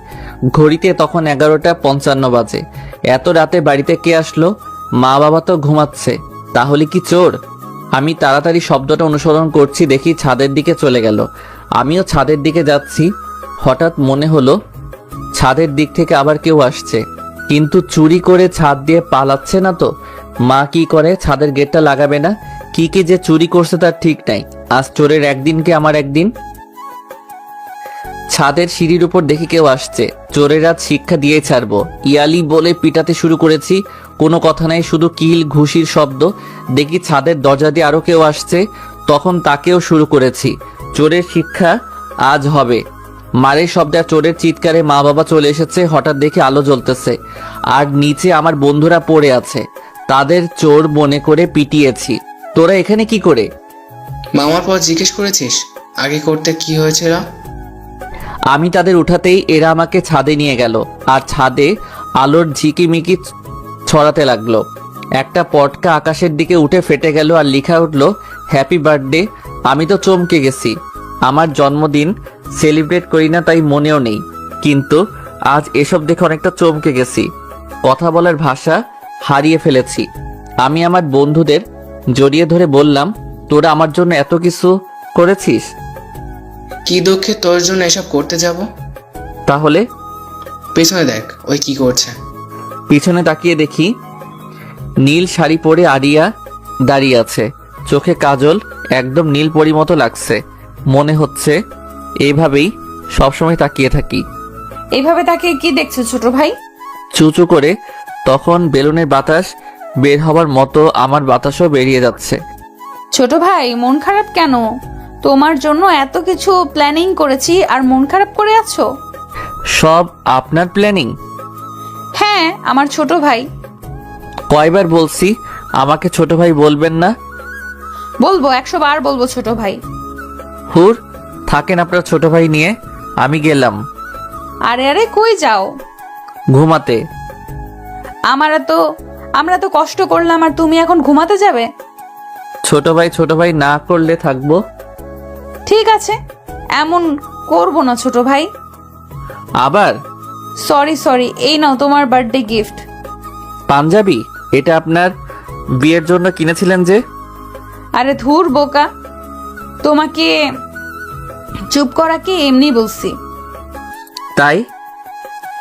ঘড়িতে তখন 11:55 বাজে। এত রাতে বাড়িতে কে আসলো? মা বাবা তো ঘুমাচ্ছে, তাহলে কি চোর? আমি তাড়াতাড়ি শব্দটা অনুসরণ করছি, দেখি ছাদের দিকে চলে গেল। আমিও ছাদের দিকে যাচ্ছি। হঠাৎ মনে হলো ছাদের দিক থেকে আবার কেউ আসছে, কিন্তু চুরি করে ছাদ দিয়ে পালাচ্ছে না তো? মা কি করে, ছাদের গেটটা লাগাবে না? কি কি যে চুরি করছে তার ঠিক নাই। আজ চোরের একদিন কি আমার একদিন। ছাদের সিঁড়ির উপর দেখি কেউ আসছে। চোরের আজ শিক্ষা দিয়ে ছাড়বো। ইয়ালি বলে পিটাতে শুরু করেছি, কোনো কথা নাই, শুধু কিল ঘুষির শব্দ। দেখি ছাদের দরজা দিয়ে আরো কেউ আসছে, তখন তাকেও শুরু করেছি। চোরের শিক্ষা আজ হবে। মারের শব্দে আর চোরের চিৎকারে মা বাবা চলে এসেছে। হঠাৎ দেখে আলো জ্বলতেছে, আর নিচে আমার বন্ধুরা পড়ে আছে। তাদের চোর মনে করে পিটিয়েছি। তোরা এখানে কি করে? মামার পর জিজ্ঞেস করেছিস আগে করতে কি হয়েছিল? আমি তাদের উঠাতেই এরা আমাকে ছাদে নিয়ে গেল, আর ছাদে আলোর ঝিকিমিকি ছড়াতে লাগলো। একটা পটকা আকাশের দিকে উঠে ফেটে গেল, আর লেখা উঠলো হ্যাপি বার্থডে। আমি তো চমকে গেছি। আমার জন্মদিন সেলিব্রেট করি না, তাই মনেও নেই, কিন্তু আজ এসব দেখে অনেকটা চমকে গেছি। কথা বলার ভাষা হারিয়ে ফেলেছি। আমি আমার বন্ধুদের জড়িয়ে ধরে বললাম, তোরা আমার জন্য এত কিছু করেছিস। কি দুঃখে তোর জন্য এসব করতে যাব? তাহলে পেছনে দেখ, ওই কি করছে। পিছনে তাকিয়ে দেখি নীল শাড়ি পরে আরিয়া দাঁড়িয়ে আছে। চোখে কাজল, একদম নীল পরি মতো লাগছে। মনে হচ্ছে এইভাবেই সবসময় তাকিয়ে থাকি। এইভাবে তাকে কি দেখছো ছোট ভাই? চুচু করে তখন বেলুনের বাতাস বের হবার মতো আমার বাতাসও বেরিয়ে যাচ্ছে। ছোট ভাই, মন খারাপ কেন? তোমার জন্য এত কিছু প্ল্যানিং করেছি আর মন খারাপ করে আছো? সব আপনার প্ল্যানিং? হ্যাঁ, আমার ছোট ভাই। কয়বার বলছি আমাকে ছোট ভাই বলবেন না? বলবো, 100 বার বলবো ছোট ভাই। হুর, থাকেন আপনার ছোট ভাই নিয়ে, আমি গেলাম। আরে আরে, কই যাও? ঘুমাতে। আমরা তো কষ্ট করলাম আর তুমি এখন ঘুমাতে যাবে? ছোট ভাই না করলে থাকবো। ঠিক আছে, এমন করব না ছোট ভাই। আবার সরি, এই নাও তোমার বার্থডে গিফট। পাঞ্জাবি? এটা আপনার বিয়ের জন্য কিনেছিলেন যে? আরে ধুর বোকা, তোমাকে চুপ করাকে এমনি বলছি। তাই?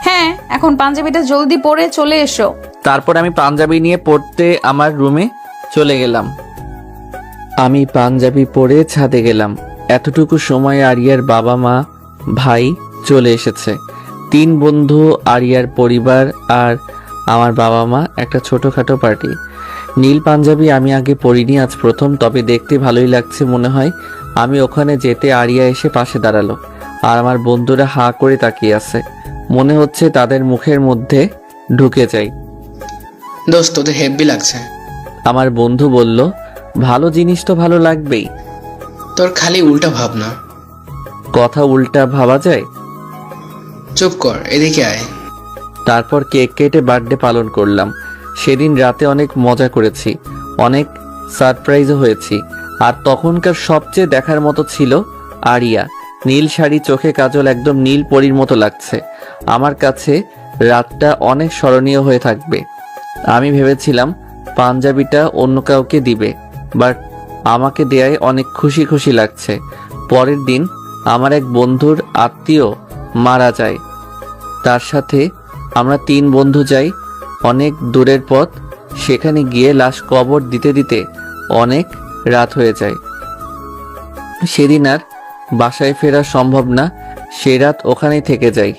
হ্যাঁ, এখন পাঞ্জাবিটা জলদি পরে চলে এসো। তারপর আমি পাঞ্জাবি নিয়ে পড়তে আমার রুমে চলে গেলাম। আমি পাঞ্জাবি পরে ছাদে গেলাম। এতটুকু সময় আরিয়ার বাবা মা ভাই চলে এসেছে। 3 বন্ধু, আরিয়ার পরিবার আর আমার বাবা মা, একটা ছোটখাটো পার্টি। নীল পাঞ্জাবি আমি আগে পরিনি, আজ প্রথম, তবে দেখতে ভালোই লাগছে মনে হয়। আমি ওখানে যেতে আরিয়া এসে পাশে দাঁড়ালো আর আমার বন্ধুরা হাঁ করে তাকিয়ে আছে। মনে হচ্ছে তাদের মুখের মধ্যে ঢুকে যাই। দোস্ত তোদের হেব্বি লাগছে। আমার বন্ধু বলল, ভালো জিনিস তো ভালো লাগবেই। তোর খালি উল্টা ভাবনা। কথা উল্টা ভাবা যায়? চুপ কর, এদিকে আয়। তারপর কেক কেটে বার্থডে পালন করলাম। সেদিন রাতে অনেক মজা করেছি, অনেক সারপ্রাইজও হয়েছি। আর তখনকার সবচেয়ে দেখার মতো ছিল আরিয়া। নীল শাড়ি, চোখে কাজল, একদম নীল পরীর মতো লাগছে। আমার কাছে রাতটা অনেক স্মরণীয় হয়ে থাকবে। আমি ভেবেছিলাম পাঞ্জাবিটা অন্য কাউকে দিবে, বাট আমাকে দেয়ায় অনেক খুশি খুশি লাগছে। পরের দিন আমার এক বন্ধুর আত্মীয় মারা যায়। তার সাথে আমরা 3 বন্ধু যাই অনেক দূরের পথ। সেখানে গিয়ে লাশ কবর দিতে দিতে অনেক রাত হয়ে যায়। সেদিন আর বাসায় ফেরা সম্ভব না, সে রাত ওখানেই থেকে যাই।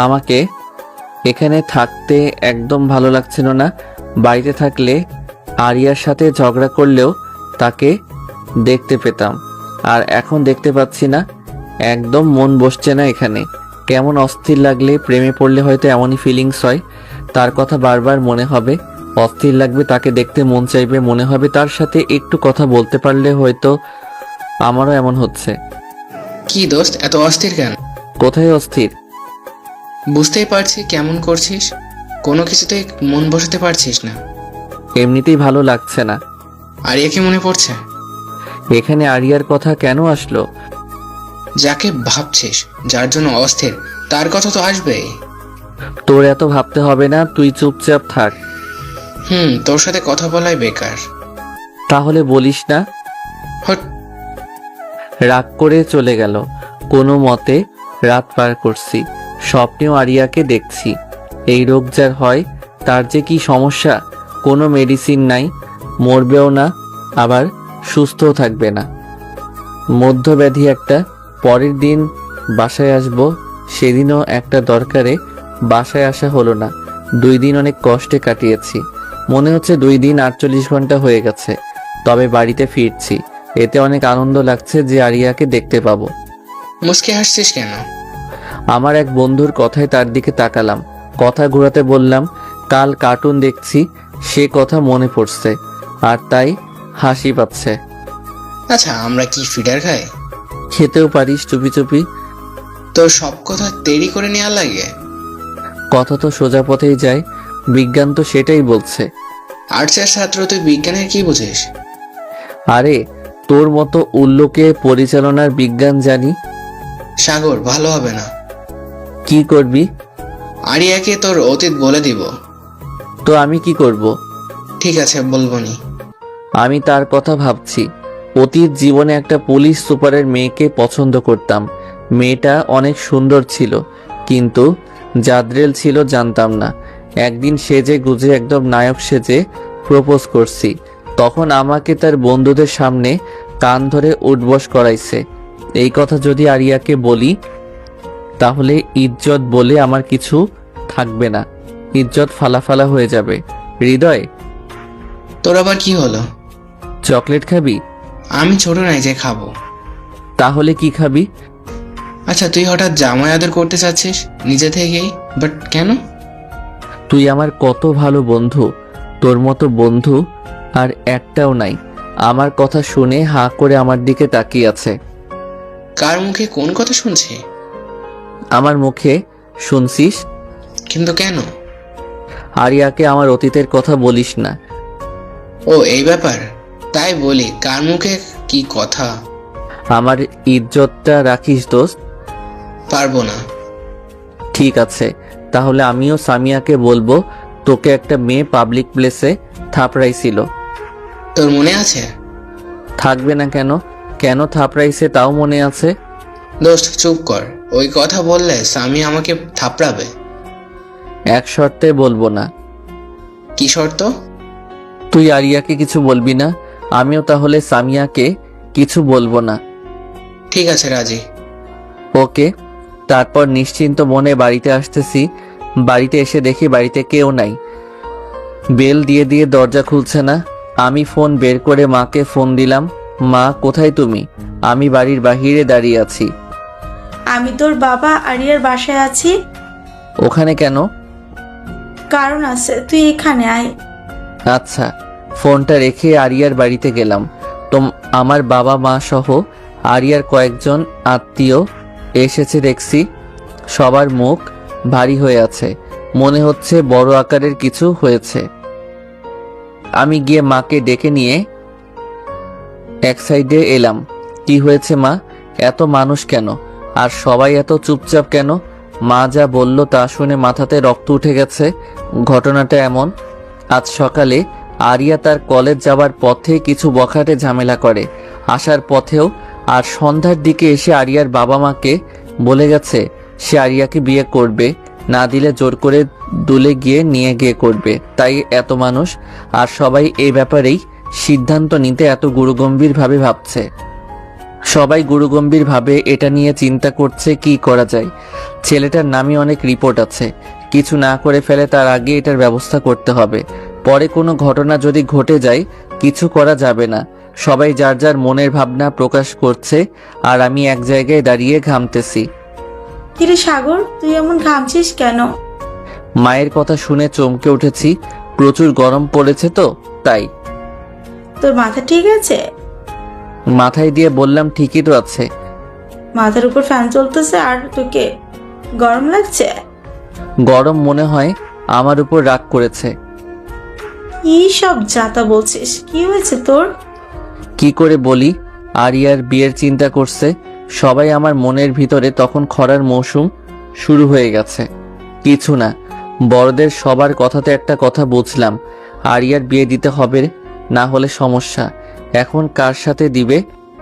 আমাকে এখানে থাকতে একদম ভালো লাগছিল না। বাড়িতে থাকলে আরিয়ার সাথে ঝগড়া করলেও তাকে দেখতে পেতাম, আর এখন দেখতে পাচ্ছি না। একদম মন বসছে না এখানে। কেমন অস্থির লাগলে, প্রেমে পড়লে হয়তো এমনই ফিলিংস হয়। তার কথা বারবার মনে হবে, অস্থির লাগবে, তাকে দেখতে মন চাইবে, মনে হবে তার সাথে একটু কথা বলতে পারলে হয়তো। আমারও এমন হচ্ছে। কি দোস্ত, এত অস্থির কেন? কোথায় অস্থির? বুঝতেই পারছি কেমন করছিস, কোনো কিছুতে মন বসাতে পারছিস না। এমনিতেই ভালো লাগছে না। আরিয়াকে মনে পড়ছে? এখানে আরিয়ার কথা কেন আসলো? যাকে ভাবছিস, যার জন্য অস্থির, তার কথা তো আসবেই। তোর এত ভাবতে হবে না, তুই চুপচাপ থাক। তোর সাথে কথা বলাই বেকার। তাহলে বলিস না। হট। রাগ করে চলে গেল। কোনো মতে রাত পার করছি, স্বপ্নেও আরিয়াকে দেখছি। এই রোগ যার হয় তার যে কি সমস্যা, কোনো মেডিসিন নাই, মরবেও না আবার সুস্থও থাকবে না, মধ্যব্যাধি একটা। পরের দিন বাসায় আসব, সেদিনও একটা দরকারে বাসায় আসা হলো না। 2 দিন অনেক কষ্টে কাটিয়েছি। মনে হচ্ছে 2 দিন 48 ঘন্টা হয়ে গেছে। তবে বাড়িতে ফিরছি, এতে অনেক আনন্দ লাগছে যে আরিয়াকে দেখতে পাবো। মুস্কি হাসছিস কেন? আমার এক বন্ধুর কথায় তার দিকে তাকালাম, কথা ঘোরাতে বললাম, কাল কার্টুন দেখছি, সে কথা মনে পড়ছে আর তাই হাসি পাচ্ছে। আচ্ছা, আমরা কি ফিডার খাই? খেতেও পারিস চুপি চুপি। তোর সব কথা দেরি করে নেওয়া লাগে। কথা তো সোজা পথেই যায়, বিজ্ঞান তো সেটাই বলছে। আর্টসের ছাত্র, তুই বিজ্ঞানের কি বুঝিস? আরে তোর মতো উল্লোকে পরিচালনার বিজ্ঞান জানি। সাগর, ভালো হবে না। কি করবি? আরিয়াকে তোর অতীত বলে দিব। তো আমি কি করব? ঠিক আছে, বলবো নি। আমি তার কথা ভাবছি। অতীত জীবনে একটা পুলিশ সুপারের মেয়েকে পছন্দ করতাম। মেয়েটা অনেক সুন্দর ছিল, কিন্তু জাদ্রেল ছিল জানতাম না। একদিন সেজে গুজে একদম নায়ক সেজে প্রপোজ করছি, তখন আমাকে তার বন্ধুদের সামনে কান ধরে উঠবস করাইছে। এই কথা যদি আরিয়াকে বলি তাহলে ইজ্জত বলে আমার কিছু থাকবে না, ইজ্জত ফালাফালা হয়ে যাবে। হৃদয়, তোর আবার কি হলো? চকলেট খাবি? আমি ছোট নাই যে খাবো। তাহলে কি খাবি? আচ্ছা, তুই হঠাৎ জামাই আদর করতে চাচ্ছিস নিজে থেকেই, বাট কেন? তুই আমার কত ভালো বন্ধু, তোর মতো বন্ধু আর একটাও নাই। আমার কথা শুনে হাঁ করে আমার দিকে তাকিয়ে আছে। কার মুখে কোন কথা শুনছি? আমার মুখে শুনছিস। কিন্তু কেন? আরিয়াকে আমার অতীতের কথা বলিস না। ও, এই ব্যাপার। তাই বলি কার মুখে কি কথা। আমার ইজ্জতটা রাখিস দোস্ত। পারবো না। ঠিক আছে, তাহলে আমিও সামিয়াকে বলবো তোকে একটা মেয়ে পাবলিক প্লেসে থাপড়াইছিল। তোর মনে আছে? থাকবে না কেন? কেন থাপড়াইছে তাও মনে আছে। দোস্ত চুপ কর, ওই কথা বললে স্বামী আমাকে থাপড়াবে। এক শর্তে বলবো না। কি শর্ত? তুই আরিয়াকে কিছু বলবি না, আমিও তাহলে সামিয়াকে কিছু বলবো না। ঠিক আছে, রাজি। ওকে। তারপর নিশ্চিন্ত মনে বাড়িতে আসতেছি। বাড়িতে এসে দেখি বাড়িতে কেউ নাই। বেল দিয়ে দিয়ে দরজা খুলছে না। আমি ফোন বের করে মাকে ফোন দিলাম। মা, কোথায় তুমি? আমি বাড়ির বাহিরে দাঁড়িয়ে আছি। আমি তোর বাবা আরিয়ার বাসায় আছি। ওখানে কেন? কারণ আছে, তুই এখানে আয়। আচ্ছা। ফোনটা রেখে আরিয়ার বাড়িতে গেলাম। তো আমার বাবা মা সহ আরিয়ার কয়েকজন আত্মীয় এসেছে দেখছি। সবার মুখ ভারী হয়ে আছে, মনে হচ্ছে বড় আকারের কিছু হয়েছে। আমি গিয়ে মাকে ডেকে নিয়ে এক সাইডে এলাম। কি হয়েছে মা? এত মানুষ কেন? আর সবাই এত চুপচাপ কেন? মা যা বলল তা শুনে মাথাতে রক্ত উঠে গেছে। ঘটনাটা এমন, আজ সকালে আরিয়া তার কলেজ যাওয়ার পথে কিছু বখাটে ঝামেলা করে, আসার পথেও। আর সন্ধ্যার দিকে এসে আরিয়ার বাবা মাকে বলে গেছে সে আরিয়াকে বিয়ে করবে, না দিলে জোর করে দুলে গিয়ে নিয়ে গিয়ে করবে। তাই এত মানুষ, আর সবাই এই ব্যাপারেই সিদ্ধান্ত নিতে এত গুরুগম্ভীরভাবে ভাবছে। সবাই গুরুগম্ভীরভাবে এটা নিয়ে চিন্তা করছে কি করা যায়। ছেলেটার নামে অনেক রিপোর্ট আছে, কিছু না করে ফেলে তার আগে এটার ব্যবস্থা করতে হবে। পরে কোনো ঘটনা যদি ঘটে যায় কিছু করা যাবে না। সবাই যার যার মনের ভাবনা প্রকাশ করছে, আর আমি এক জায়গায় দাঁড়িয়ে ঘামতেছি। কিরে সাগর, তুই এমন ঘামছিস কেন? মায়ের কথা শুনে চমকে উঠেছি। প্রচুর গরম পড়েছে তো তাই। তোর মাথা ঠিক আছে? মাথায় দিয়ে বললাম ঠিকই তো আছে। মাথার উপর ফ্যান চলতেছে আর তোকে গরম লাগছে? গরম মনে হয় আমার উপর রাগ করেছে। কি সব যাতা বলছিস? কি হয়েছে তোর? কি করে বলি? আরিয়ার বিয়ের চিন্তা করছে সবাই। আমার মনের ভিতরে তখন খরার মৌসুম শুরু হয়ে গেছে। কিছু না, বড়দের সবার কথাতে একটা কথা বুঝলাম, আরিয়ার বিয়ে দিতে হবে, না হলে সমস্যা। এখন কার সাথে দিবে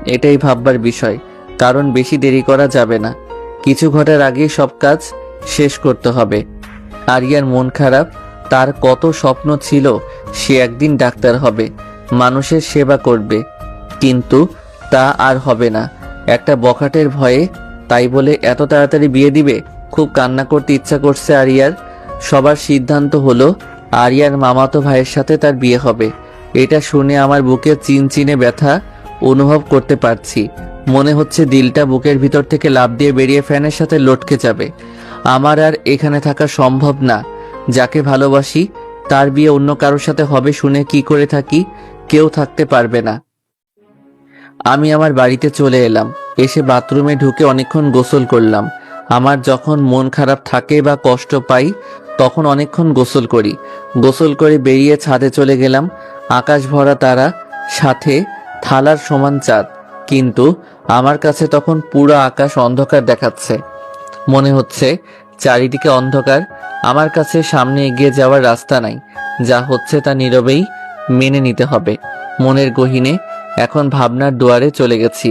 এটাই ভাববার বিষয়, কারণ বেশি দেরি করা যাবে না। কিছু ঘটার আগেই সব কাজ শেষ করতে হবে। আরিয়ার মন খারাপ, তার কত স্বপ্ন ছিল সে একদিন ডাক্তার হবে, মানুষের সেবা করবে, কিন্তু তা আর হবে না একটা বখাটের ভয়ে। তাই বলে এত তাড়াতাড়ি বিয়ে দিবে? খুব কান্না করতে ইচ্ছা করছে আরিয়ার। সবার সিদ্ধান্ত হলো আরিয়ার মামাতো ভাইয়ের সাথে তার বিয়ে হবে। এটা শুনে আমার বুকে চিনচিনে ব্যথা অনুভব করতে পারছি। মনে হচ্ছে দিলটা বুকের ভিতর থেকে লাফ দিয়ে বেরিয়ে ফ্যানের সাথে লটকে যাবে। আমার আর এখানে থাকা সম্ভব না। যাকে ভালোবাসি তার বিয়ে অন্য কারোর সাথে হবে শুনে কি করে থাকি? কেউ থাকতে পারবে না। আমি আমার বাড়িতে চলে এলাম। এসে বাথরুমে ঢুকে অনেকক্ষণ গোসল করলাম। আমার যখন মন খারাপ থাকে বা কষ্ট পাই তখন অনেকক্ষণ গোসল করি। গোসল করে বেরিয়ে ছাদে চলে গেলাম। আকাশ ভরা তারা, সাথে থালার সমান চাঁদ, কিন্তু আমার কাছে তখন পুরো আকাশ অন্ধকার দেখাচ্ছে। মনে হচ্ছে চারিদিকে অন্ধকার। আমার কাছে সামনে এগিয়ে যাওয়ার রাস্তা নাই। যা হচ্ছে তা নীরবেই মেনে নিতে হবে। মনের গহীনে এখন ভাবনার দুয়ারে চলে গেছি।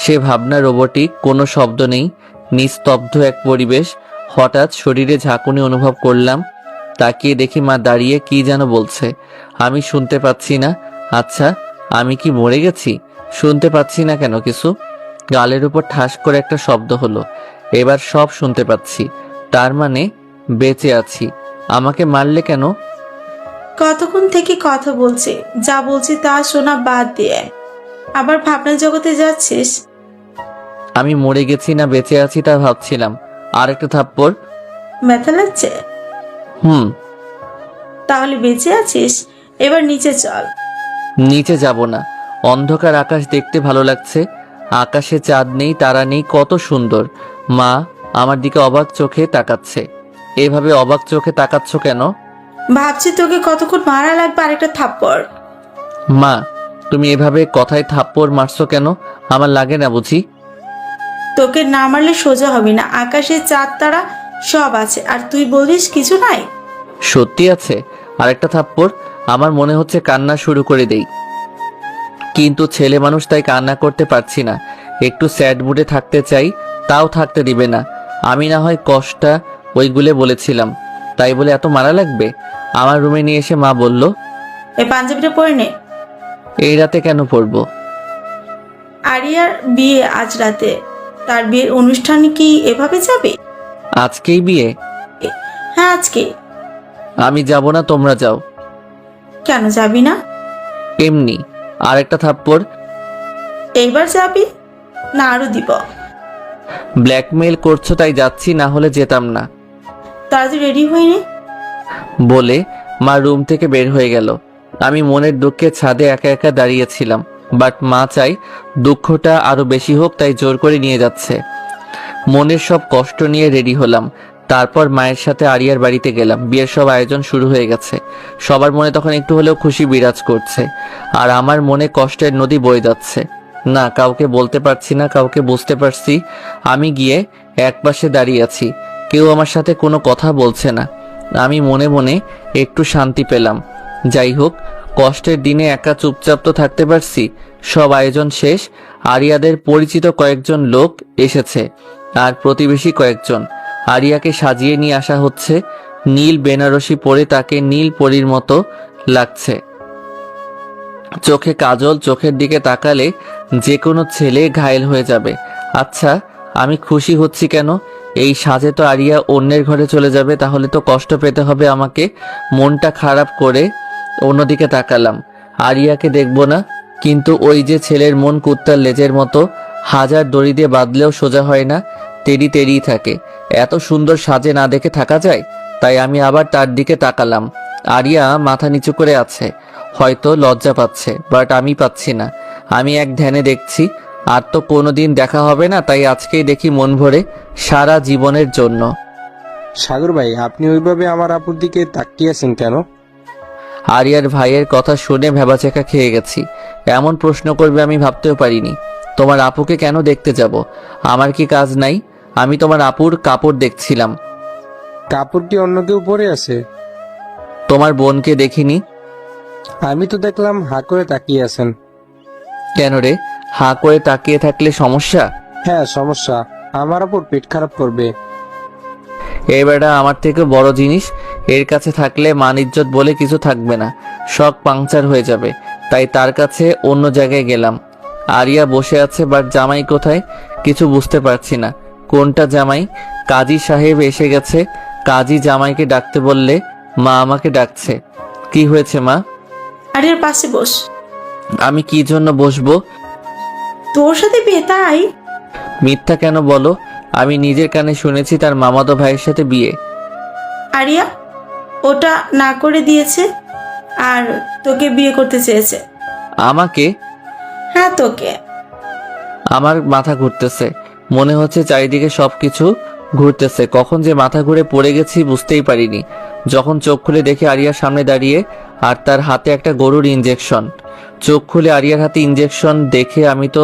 সে ভাবনা রোবটিক, কোনো শব্দ নেই, নিস্তব্ধ এক পরিবেশ। হঠাৎ শরীরে ঝাঁকুনি অনুভব করলাম। তাকিয়ে দেখি মা দাঁড়িয়ে কি যেন বলছে। আমি শুনতে পাচ্ছি না। আচ্ছা, আমি কি মরে গেছি? শুনতে পাচ্ছি না কেন কিছু? গালের উপর ঠাস করে একটা শব্দ হলো। এবার সব শুনতে পাচ্ছি। তার মানে বেঁচে আছি। আমাকে মারলে কেন? কতক্ষণ থেকে কথা বলছি, যা বলছি তা শোনা বাদ দিয়ে আবার ভাবনা জগতে যাচ্ছিস? আমি মরে গেছি না বেঁচে আছি তা ভাবছিলাম। আর একটা থাপ্পড়। ব্যথা লাগছে? তাহলে বেঁচে আছিস? এবার নিচে চল। নিচে যাব না। অন্ধকার আকাশ দেখতে ভালো লাগছে। আকাশে চাঁদ নেই, তারা নেই, কত সুন্দর। মা আমার দিকে অবাক চোখে তাকাচ্ছে। এভাবে অবাক চোখে তাকাচ্ছ কেন? ভাবছি তোকে কতক্ষণ মারা লাগবে আরেকটা থাপ্পড়। মা তুমি এভাবে কথায় থাপ্পড় মারছো কেন? আমার লাগে না বুঝি? তোকে না মারলে সোজা হবে না। আকাশে চাঁদ তারা সব আছে, আর তুই বলিস কিছু নাই। সত্যি আছে। আরেকটা থাপ্পড়। আমার মনে হচ্ছে কান্না শুরু করে দেই, কিন্তু ছেলে মানুষ তাই কান্না করতে পারছি না। একটু স্যাড মুডে থাকতে চাই, তাও থাকতে দিবে না। আমি না হয় কষ্টটা ওইগুলো বলেছিলাম, তাই বলে এত মারা লাগবে? আমার রুমে নিয়ে এসে মা বলল, এই পাঞ্জাবিটা পরে নে। এই রাতে কেন পড়বো? আরিয়ার বিয়ে আজ রাতে। তার বিয়ের অনুষ্ঠানে কি এভাবে যাবে? আজকেই বিয়ে? হ্যাঁ আজকে। আমি যাব না, তোমরা যাও। কেন যাবি না? এমনি। আরেকটা থাপ্পড়। এইবার যাবি না আরো দিব? ব্ল্যাকমেইল করছো তাই যাচ্ছি, না হলে যেতাম না। তাড়াতাড়ি রেডি হয়ে নে। বলে মা রুম থেকে বের হয়ে গেল। আমি মনের দুঃখে ছাদে একা একা দাঁড়িয়েছিলাম, বাট মা চাই দুঃখটা আরো বেশি হোক, তাই জোর করে নিয়ে যাচ্ছে। মনের সব কষ্ট নিয়ে রেডি হলাম। তারপর মায়ের সাথে আরিয়ার বাড়িতে গেলাম। বিয়ের সব আয়োজন শুরু হয়ে গেছে। সবার মনে তখন একটু হলেও খুশি বিরাজ করছে, আর আমার মনে কষ্টের নদী বয়ে যাচ্ছে। না, কাউকে বলতে পারছি না, কাউকে বুঝতে পারছি। আমি গিয়ে একপাশে দাঁড়িয়ে আছি, কেউ আমার সাথে কোনো কথা বলছে না। আমি মনে মনে একটু শান্তি পেলাম। যাই হোক, কষ্টের দিনে একা চুপচাপ তো থাকতে পারছি। সব আয়োজন শেষ। আরিয়াদের পরিচিত কয়েকজন লোক এসেছে, আর প্রতিবেশী কয়েকজন। আরিয়াকে সাজিয়ে নিয়ে আসা হচ্ছে। নীল বেনারসি পরে তাকে নীল পরীর মতো লাগছে। চোখে কাজল, চোখের দিকে তাকালে যে কোনো ছেলে ঘায়েল হয়ে যাবে। আচ্ছা, আমি খুশি হচ্ছি কেন? এই সাজে তো আরিয়া অন্যের ঘরে চলে যাবে, তাহলে তো কষ্ট পেতে হবে আমাকে। মনটা খারাপ করে অন্যদিকে তাকালাম। আরিয়াকে দেখবো না, কিন্তু ওই যে ছেলের মন কুত্তার লেজের মতো, হাজার দড়ি দিয়ে বাঁধলেও সোজা হয় না, তেড়ি তেড়িই থাকে। এত সুন্দর সাজে না দেখে থাকা যায়? তাই আমি আবার তার দিকে তাকালাম। আরিয়া মাথা নিচু করে আছে, হয়তো লজ্জা পাচ্ছে, বাট আমি পাচ্ছি না। আমি এক ধ্যানে দেখছি। আর তো কোনোদিন দেখা হবে না, তাই আজকেই দেখি মন ভরে, সারা জীবনের জন্য। সাগর ভাই, আপনি ওইভাবে আমার আপুর দিকে তাকিয়েছেন কেন? আরিয়ার ভাইয়ের কথা শুনে ভেবাচেকা খেয়ে গেছি। এমন প্রশ্ন করবে আমি ভাবতেও পারিনি। তোমার আপুকে কেন দেখতে যাব? আমার কি কাজ নাই? আমি তোমার আপুর কাপড় দেখছিলাম। কাপড় কি অন্য কেউ পরে আছে? তোমার বোনকে দেখিনি। আমি তো দেখলাম হা করে তাকিয়ে আছেন। কেন রে, হাঁ করে তাকিয়ে থাকলে সমস্যা? হ্যাঁ সমস্যা, আমার আপুর পেট খারাপ করবে। এই বেটা আমার থেকে বড় জিনিস, এর কাছে থাকলে মান ইজ্জত বলে কিছু থাকবে না, শখ পাংচার হয়ে যাবে। তাই তার কাছে অন্য জায়গায় গেলাম। আরিয়া বসে আছে, বাট জামাই কোথায় কিছু বুঝতে পারছি না। কোনটা জামাই? কাজী সাহেব এসে গেছে। কাজী জামাইকে ডাকতে বললে মা আমাকে ডাকছে। কি হয়েছে মা? আরিয়ার পাশে বস। আমি কি জন্য বসবো? তোর সাথে বিয়ে তাই? মিথ্যা কেন বলো? আমি নিজের কানে শুনেছি তার মামাতো ভাইয়ের সাথে বিয়ে। আরিয়া ওটা না করে দিয়েছে, আর তোকে বিয়ে করতে চেয়েছে। আমাকে? হ্যাঁ তোকে। আমার মাথা ঘুরতেছে, মনে হচ্ছে চারিদিকে সবকিছু ঘুরতেছে। কখন যে মাথা ঘুরে পড়ে গেছি বুঝতেই পারিনি। যখন চোখ খুলে দেখি আরিয়ার সামনে দাঁড়িয়ে, আর তার হাতে একটা গরুর ইঞ্জেকশন। চোখ খুলে আরিয়ার হাতে ইঞ্জেকশন দেখে আমি তো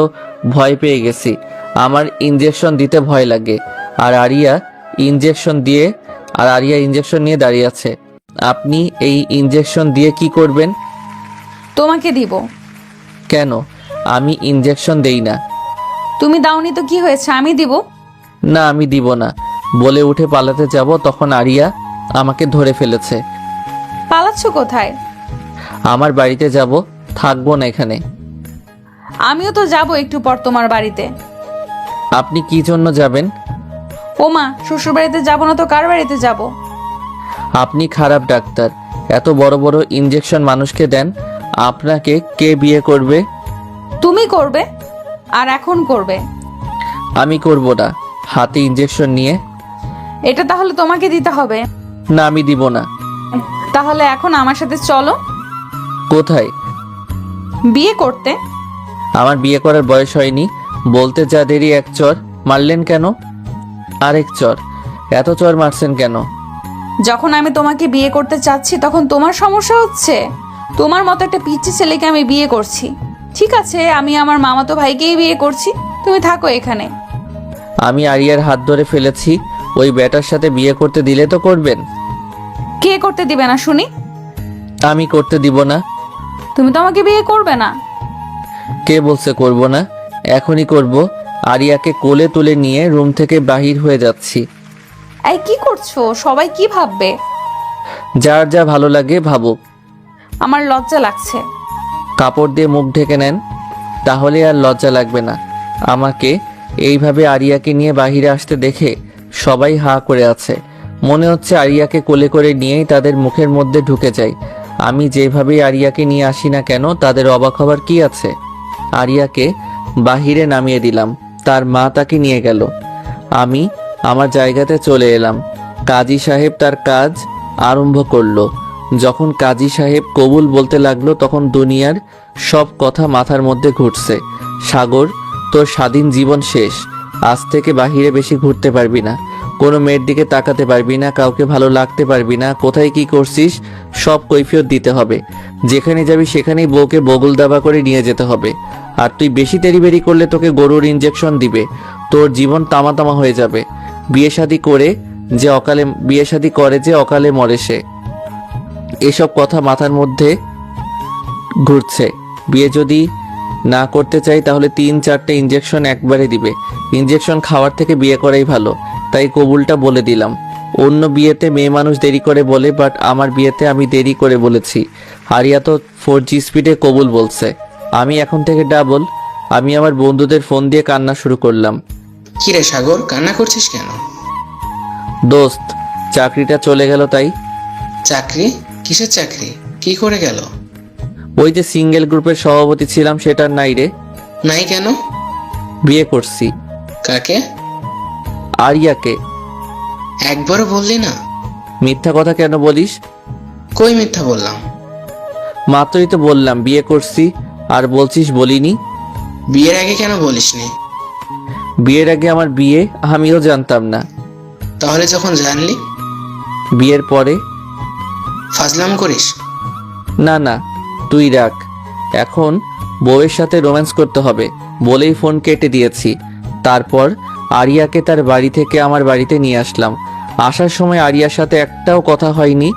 ভয় পেয়ে গেছি। আমার ইঞ্জেকশন দিতে ভয় লাগে, আর আরিয়া ইঞ্জেকশন নিয়ে দাঁড়িয়ে আছে। আপনি এই ইঞ্জেকশন দিয়ে কি করবেন? তোমাকে দিব। কেন? আমি ইঞ্জেকশন দেই না। তুমি দাওনি তো কি হয়েছে, আমি দিব। না, আমি দিব না। বলে উঠে পালাতে যাব, তখন আরিয়া আমাকে ধরে ফেলেছে। পালাচ্ছ কোথায়? আমার বাড়িতে যাব, থাকবো না এখানে। আমিও তো যাব একটু পর তোমার বাড়িতে। আপনি কি জন্য যাবেন? ওমা, শ্বশুর বাড়িতে যাবো না তো কার বাড়িতে যাব? আপনি খারাপ ডাক্তার, এত বড় বড় ইঞ্জেকশন মানুষকে দেন। আপনাকে কে বিয়ে করবে? তুমি করবে, আর এখন করবে। আমি করব না। হাতে ইঞ্জেকশন নিয়ে। এটা তাহলে তোমাকে দিতে হবে। না, আমি দিব না। তাহলে এখন আমার সাথে চলো। কোথায়? বিয়ে করতে। আমার বিয়ে করার বয়স হয়নি। বলতে যা দেরি, এক চর মারলেন কেন? আরেক চর? এত চর মারছেন কেন? যখন আমি তোমাকে বিয়ে করতে চাচ্ছি তখন তোমার সমস্যা হচ্ছে। তোমার মতো একটা পিচ্চি ছেলেকে আমি বিয়ে করছি। ঠিক আছে, আমি আমার মামাতো ভাইকেই বিয়ে করছি, তুমি থাকো এখানে। আমি আরিয়ার হাত ধরে ফেলেছি। ওই ব্যাটার সাথে বিয়ে করতে দিলে তো করবেন। কে করতে দিবে না শুনি? আমি করতে দিব না। তুমি তো আমাকে বিয়ে করবে না। কে বলছে করব না? এখনই করব। আরিয়াকে কোলে তুলে নিয়ে রুম থেকে বাহির হয়ে যাচ্ছি। এই কি করছো? সবাই কি ভাববে? যার যা ভালো লাগে ভাবুক। আমার লজ্জা লাগছে। কাপড় দিয়ে মুখ ঢেকে নেন, তাহলে আর লজ্জা লাগবে না। আমাকে এইভাবে আরিয়াকে নিয়ে বাহিরে আসতে দেখে সবাই হা করে আছে। মনে হচ্ছে আরিয়াকে কোলে করে নিয়েই তাদের মুখের মধ্যে ঢুকে যায়। আমি যেভাবে আরিয়াকে নিয়ে আসি না কেন, তাদের অবাক হবার কি আছে? আরিয়াকে বাহিরে নামিয়ে দিলাম, তার মা তাকে নিয়ে গেল। আমি আমার জায়গাতে চলে এলাম। কাজী সাহেব তার কাজ আরম্ভ করলো। যখন কাজী সাহেব কবুল বলতে লাগলো, তখন দুনিয়ার সব কথা মাথার মধ্যে ঘুরছে। সাগর, তোর স্বাধীন জীবন শেষ। আজ থেকে বাহিরে বেশি ঘুরতে পারবি না, কোনো মেয়ের দিকে তাকাতে পারবি না, কাউকে ভালো লাগতে পারবি না। কোথায় কি করছিস সব কৈফিয়ত দিতে হবে। যেখানে যাবি সেখানেই বউকে বগল দাবা করে নিয়ে যেতে হবে। আর তুই বেশি তেড়িবেড়ি করলে তোকে গরুর ইঞ্জেকশন দিবে, তোর জীবন তামা তামা হয়ে যাবে। বিয়ে শাদি করে যে অকালে মরে সে। এসব কথা মাথার মধ্যে ঘুরছে। বিয়ে যদি না করতে চাই তাহলে 3-4টে ইঞ্জেকশন একবারে দিবে। ইঞ্জেকশন খাওয়ার থেকে বিয়ে করাই ভালো। তাই কবুলটা বলে দিলাম। অন্য বিয়েতে মেয়ে মানুষ দেরি করে বলে, বাট আমার বিয়েতে আমি দেরি করে বলেছি। আরিয়া তো 4G স্পিডে কবুল বলছে। আমি এখন থেকে ডাবল। আমি আমার বন্ধুদের ফোন দিয়ে কান্না শুরু করলাম। কিরে সাগর, কান্না করছিস কেন? দোস্ত, চাকরিটা চলে গেল তাই। চাকরি? কিসের চাকরি? কি করে গেল? ওই যে সিঙ্গেল গ্রুপের সভাপতি ছিলাম, সেটার নাই রে। নাই কেন? বিয়ে করছি। কাকে? আরিয়াকে। একবারও বললি না? মিথ্যা কথা কেন বলিস? কই মিথ্যা বললাম? মাত্রই তো বললাম বিয়ে করছি, আর বলছিস বলিনি। বিয়ের আগে কেন বলিসনি? বিয়ের আগে আমার বিয়ে আমিও জানতাম না। তাহলে যখন জানলি? বিয়ের পরে। ফাজলাম করিস? না না, তুই রাখ। এখন বউয়ের সাথে রোম্যান্স করতে হবে বলেই ফোন কেটে দিয়েছি। তারপর আরিয়াকে তার বাড়ি থেকে আমার বাড়িতে নিয়ে আসলাম। আসার সময় আরিয়ার সাথে একটাও কথা হয়নি।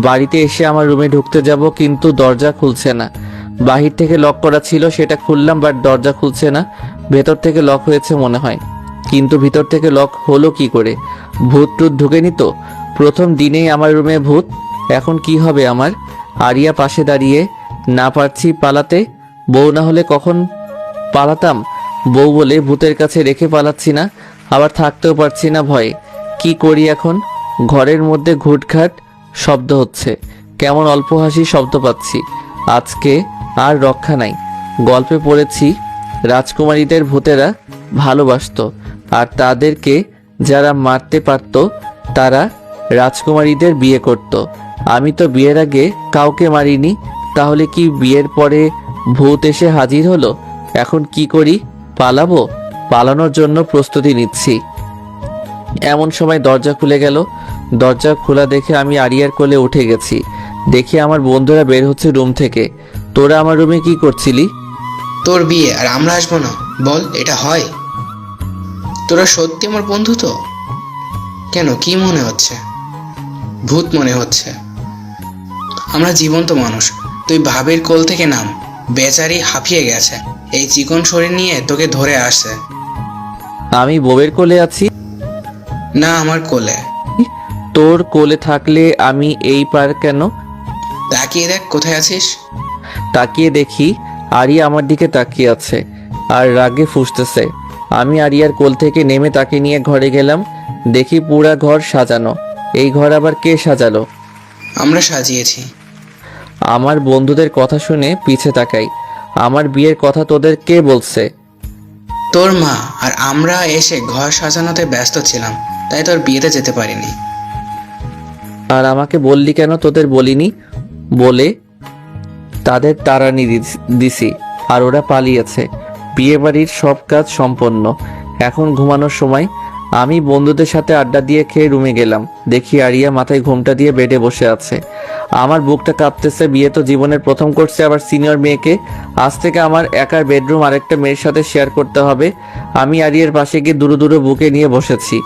বাড়িতে এসে আমার রুমে ঢুকতে যাব, কিন্তু দরজা খুলছে না। বাহির থেকে লক করা ছিল, সেটা খুললাম, বাট দরজা খুলছে না। ভেতর থেকে লক হয়েছে মনে হয়, কিন্তু ভিতর থেকে লক হলো কি করে? ভূত টুত ঢুকেনি তো? প্রথম দিনেই আমার রুমে ভূত। এখন কি হবে আমার? আরিয়া পাশে দাঁড়িয়ে, না পারছি পালাতে। বউ না হলে কখন পালাতাম। বউ বলে ভূতের কাছে রেখে পালাচ্ছি না, আবার থাকতেও পারছি না ভয়ে। কি করি এখন? ঘরের মধ্যে ঘুটঘাট শব্দ হচ্ছে, কেমন অল্প হাসি শব্দ পাচ্ছি। আজকে আর রক্ষা নাই। গল্পে পড়েছি রাজকুমারীদের ভূতেরা ভালোবাসতো, আর তাদেরকে যারা মারতে পারত তারা রাজকুমারীদের বিয়ে করত। আমি তো বিয়ের আগে কাউকে মারিনি, তাহলে কি বিয়ের পরে ভূত এসে হাজির হলো? এখন কি করি? পালাবো? পালানোর জন্য প্রস্তুতি নিচ্ছি। এমন সময় দরজা খুলে গেল। দরজা খোলা দেখে আমি আরিয়ার কোলে উঠে গেছি। দেখি আমার বন্ধুরা বের হচ্ছে রুম থেকে। তোরা আমার রুমে কি করছিলি? তোর বিয়ে আর আমরা আসবো না? বল, এটা হয়? তোরা সত্যি আমার বন্ধু তো? কেন, কি মনে হচ্ছে? ভূত মনে হচ্ছে? আমরা জীবন্ত মানুষ। তুই ভাবির কোল থেকে নাম। বেচারি হাঁপিয়ে গেছে, এই চিকন শরীর নিয়ে তোকে ধরে আসছে। আমি বউয়ের কোলে আছি না, আমার কোলে। তোর কোলে থাকলে আমি এই পার কেন? তাকিয়ে দেখ কোথায় আছিস। তাকিয়ে দেখি আরিয়া আমার দিকে তাকিয়ে আছে আর রাগে ফুঁসতেছে। আমি আরিয়ার কোল থেকে নেমে তাকে নিয়ে ঘরে গেলাম। দেখি পুরা ঘর সাজানো। এই ঘর আবার কে সাজালো? আমরা সাজিয়েছি। আমার বন্ধুদের কথা শুনে পিছে তাকাই। আমার বিয়ের কথা তোদের কে বলছে? তোর মা। আর আমরা এসে ঘর সাজানোতে ব্যস্ত ছিলাম, তাই তোর বিয়েতে যেতে পারিনি। আর আমাকে বললি কেন তোদের বলিনি? বলে তাদের তাড়ানি দিছি, আর ওরা পালিয়েছে। বিয়ে বাড়ির সব কাজ সম্পন্ন। এখন ঘুমানোর সময়। আমি বন্ধুদের সাথে আড্ডা দিয়ে খেয়ে রুমে গেলাম। দেখি আরিয়া মাথায় ঘোমটা দিয়ে বেডে বসে আছে। আমার বুকটা কাঁপতেছে। বিয়ে তো জীবনের প্রথম করছে, আবার সিনিয়র মেয়েকে। আজ থেকে আমার একার বেডরুম আরেকটা মেয়ের সাথে শেয়ার করতে হবে। আমি আরিয়ার পাশে গিয়ে দুরু দুরু বুকে নিয়ে বসেছি।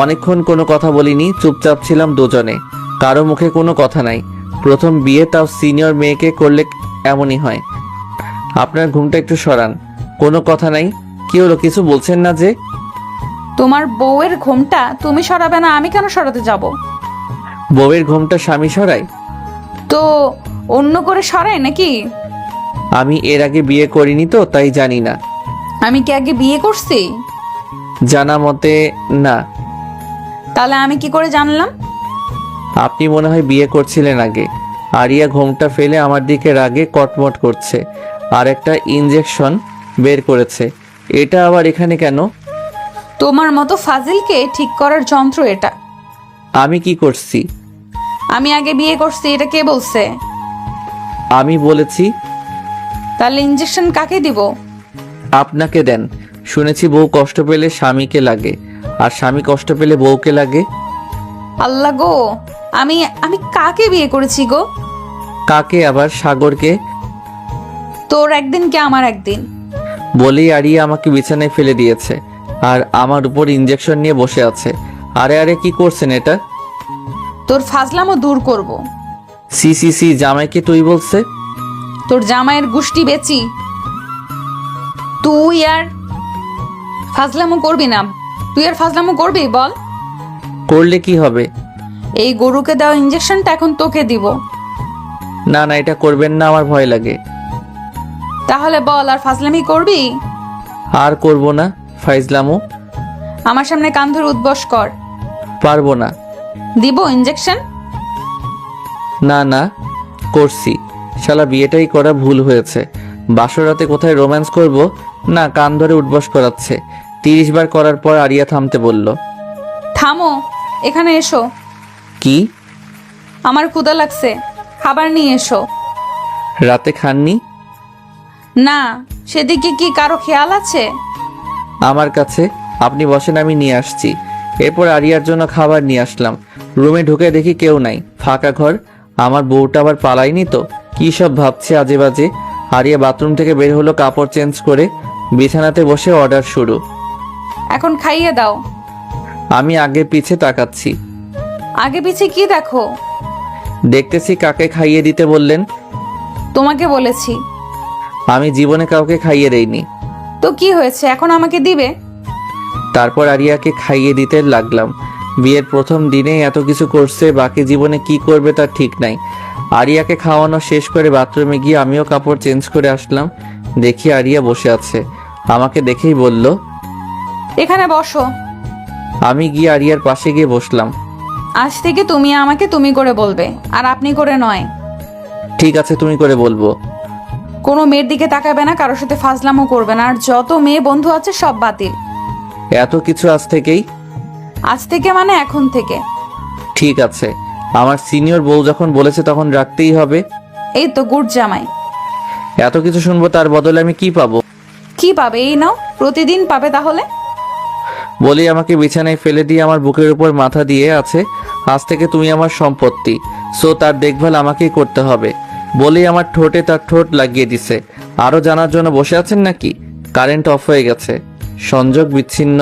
অনেকক্ষণ কোনো কথা বলিনি, চুপচাপ ছিলাম দুজনে। কারো মুখে কোনো কথা নাই। প্রথম বিয়ে, তাও সিনিয়র মেয়েকে করলে এমনই হয়। আপনার ঘুমটা একটু সরান। কোনো কথা নাই। কি হলো, কিছু বলছেন না যে? তোমার বউয়ের ঘোমটা তুমি সরাবে না, আমি কেন সরাতে যাব? বউয়ের ঘুমটা স্বামী সরায়? তো অন্য করে সরায় নাকি? আমি এর আগে বিয়ে করিনি তো, তাই জানি না। আমি কি আগে বিয়ে করছি? জানা মতে না। তাহলে আমি কি করে জানলাম? আপনি মনে হয় বিয়ে করছিলেন আগে। আরিয়া ঘোমটা ফেলে আমার দিকে রাগে কটমট করছে, আর একটা ইনজেকশন বের করেছে। এটা আবার এখানে কেন? তোমার মতো ফাজিলকে ঠিক করার যন্ত্র এটা। আমি কি করছি? আমি আগে বিয়ে করছি, এটা কে বলছে? আমি বলেছি। তাহলে ইঞ্জেকশন কাকে দিব? আপনাকে দেন। শুনেছি বউ কষ্ট পেলে স্বামীকে লাগে, আর স্বামী কষ্ট পেলে বউকে লাগে। আল্লাহ গো, আমি আমি কাকে বিয়ে করেছি গো? কাকে আবার? সাগরকে। তোর একদিন কি আমার একদিন? বলেই আরিয়া আমাকে বিছানায় ফেলে দিয়েছে, আর আমার উপর ইনজেকশন নিয়ে বসে আছে। আরে আরে, কি করছেন এটা? তোর ফাজলামও দূর করব। সি সি সি, জামাইকে তুই বলছে? তোর জামাইয়ের গুষ্টি বেচি। তুই আর ফাজলামো করবি না? তুই আর ফাজলামো করবি বল? করলে কি হবে? এই গরুকে দেওয়া ইঞ্জেকশনটা এখন তোকে দিব। না না, এটা করবেন না, আমার ভয় লাগে। তাহলে বল, আর ফাজলামি করবি? আর করব না ফাইজলামু। আমার সামনে কান ধরে উদ্বস কর। পারবো না। দিব ইঞ্জেকশন? না না, করছি। শালা বিয়েটাই করা ভুল হয়েছে। বাসরাতে কোথায় রোম্যান্স করব? না, কান ধরে উঠবস করাচ্ছে। 30 বার করার পর আরিয়া থামতে বলল। থামো, এখানে এসো। কি? আমার ক্ষুধা লাগছে, খাবার নিয়ে এসো। রাতে খাননি? না, সেদিকে কি কারো খেয়াল আছে? আমার কাছে। আপনি বসেন, আমি নিয়ে আসছি। এরপর আরিয়ার জন্য খাবার নিয়ে আসলাম। রুমে ঢুকে দেখি কেউ নাই, ফাঁকা ঘর। আমার বউটা আবার পালায়নি তো? কি সব ভাবছে আজে বাজে। আরিয়া বাথরুম থেকে বের হলো কাপড় চেঞ্জ করে। বিছানাতে বসে অর্ডার শুরু। এখন খাইয়ে দাও। আমি আগে পিছে তাকাচ্ছি। আগে পিছে কি দেখো? দেখতেছি কাকে খাইয়ে দিতে বললেন? তোমাকে বলেছি। আমি জীবনে কাউকে খাইয়ে দেইনি। তো কি হয়েছে, এখন আমাকে দিবে? তারপর আরিয়াকে খাইয়ে দিতে লাগলাম। বিয়ের প্রথম দিনেই এত কিছু করছে, বাকি জীবনে কি করবে তার ঠিক নাই। আরিয়াকে খাওয়ানো শেষ করে বাথরুমে গিয়ে আমিও কাপড় চেঞ্জ করে আসলাম। দেখি আরিয়া বসে আছে। আমাকে দেখেই বলল, এখানে বসো। আমি গিয়ে আরিয়ার পাশে গিয়ে বসলাম। আজ থেকে তুমি আমাকে তুমি করে বলবে, আর আপনি করে নয়। ঠিক আছে, তুমি করে বলবো। কোনো মেয়ের দিকে তাকাবে না, কারোর সাথে ফাজলামও করবে না, আর যত মেয়ে বন্ধু আছে সব বাতিল। এত কিছু আজ থেকেই? আজ থেকে মানে এখন থেকে। ঠিক আছে, আমার সিনিয়র বউ যখন বলেছে তখন রাখতেই হবে। এই তো গুড জামাই। এত কিছু শুনবো, তার বদলে আমি কি পাবো? কি পাবে? এই নাও, প্রতিদিন পাবে তাহলে। বলেই আমাকে বিছানায় ফেলে দিয়ে আমার বুকের উপর মাথা দিয়ে আছে। আজ থেকে তুমি আমার সম্পত্তি, সো তার দেখভাল আমাকেই করতে হবে। বলেই আমার ঠোঁটে তার ঠোঁট লাগিয়ে দিছে। আরো জানার জন্য বসে আছেন নাকি? কারেন্ট অফ হয়ে গেছে, সংযোগ বিচ্ছিন্ন।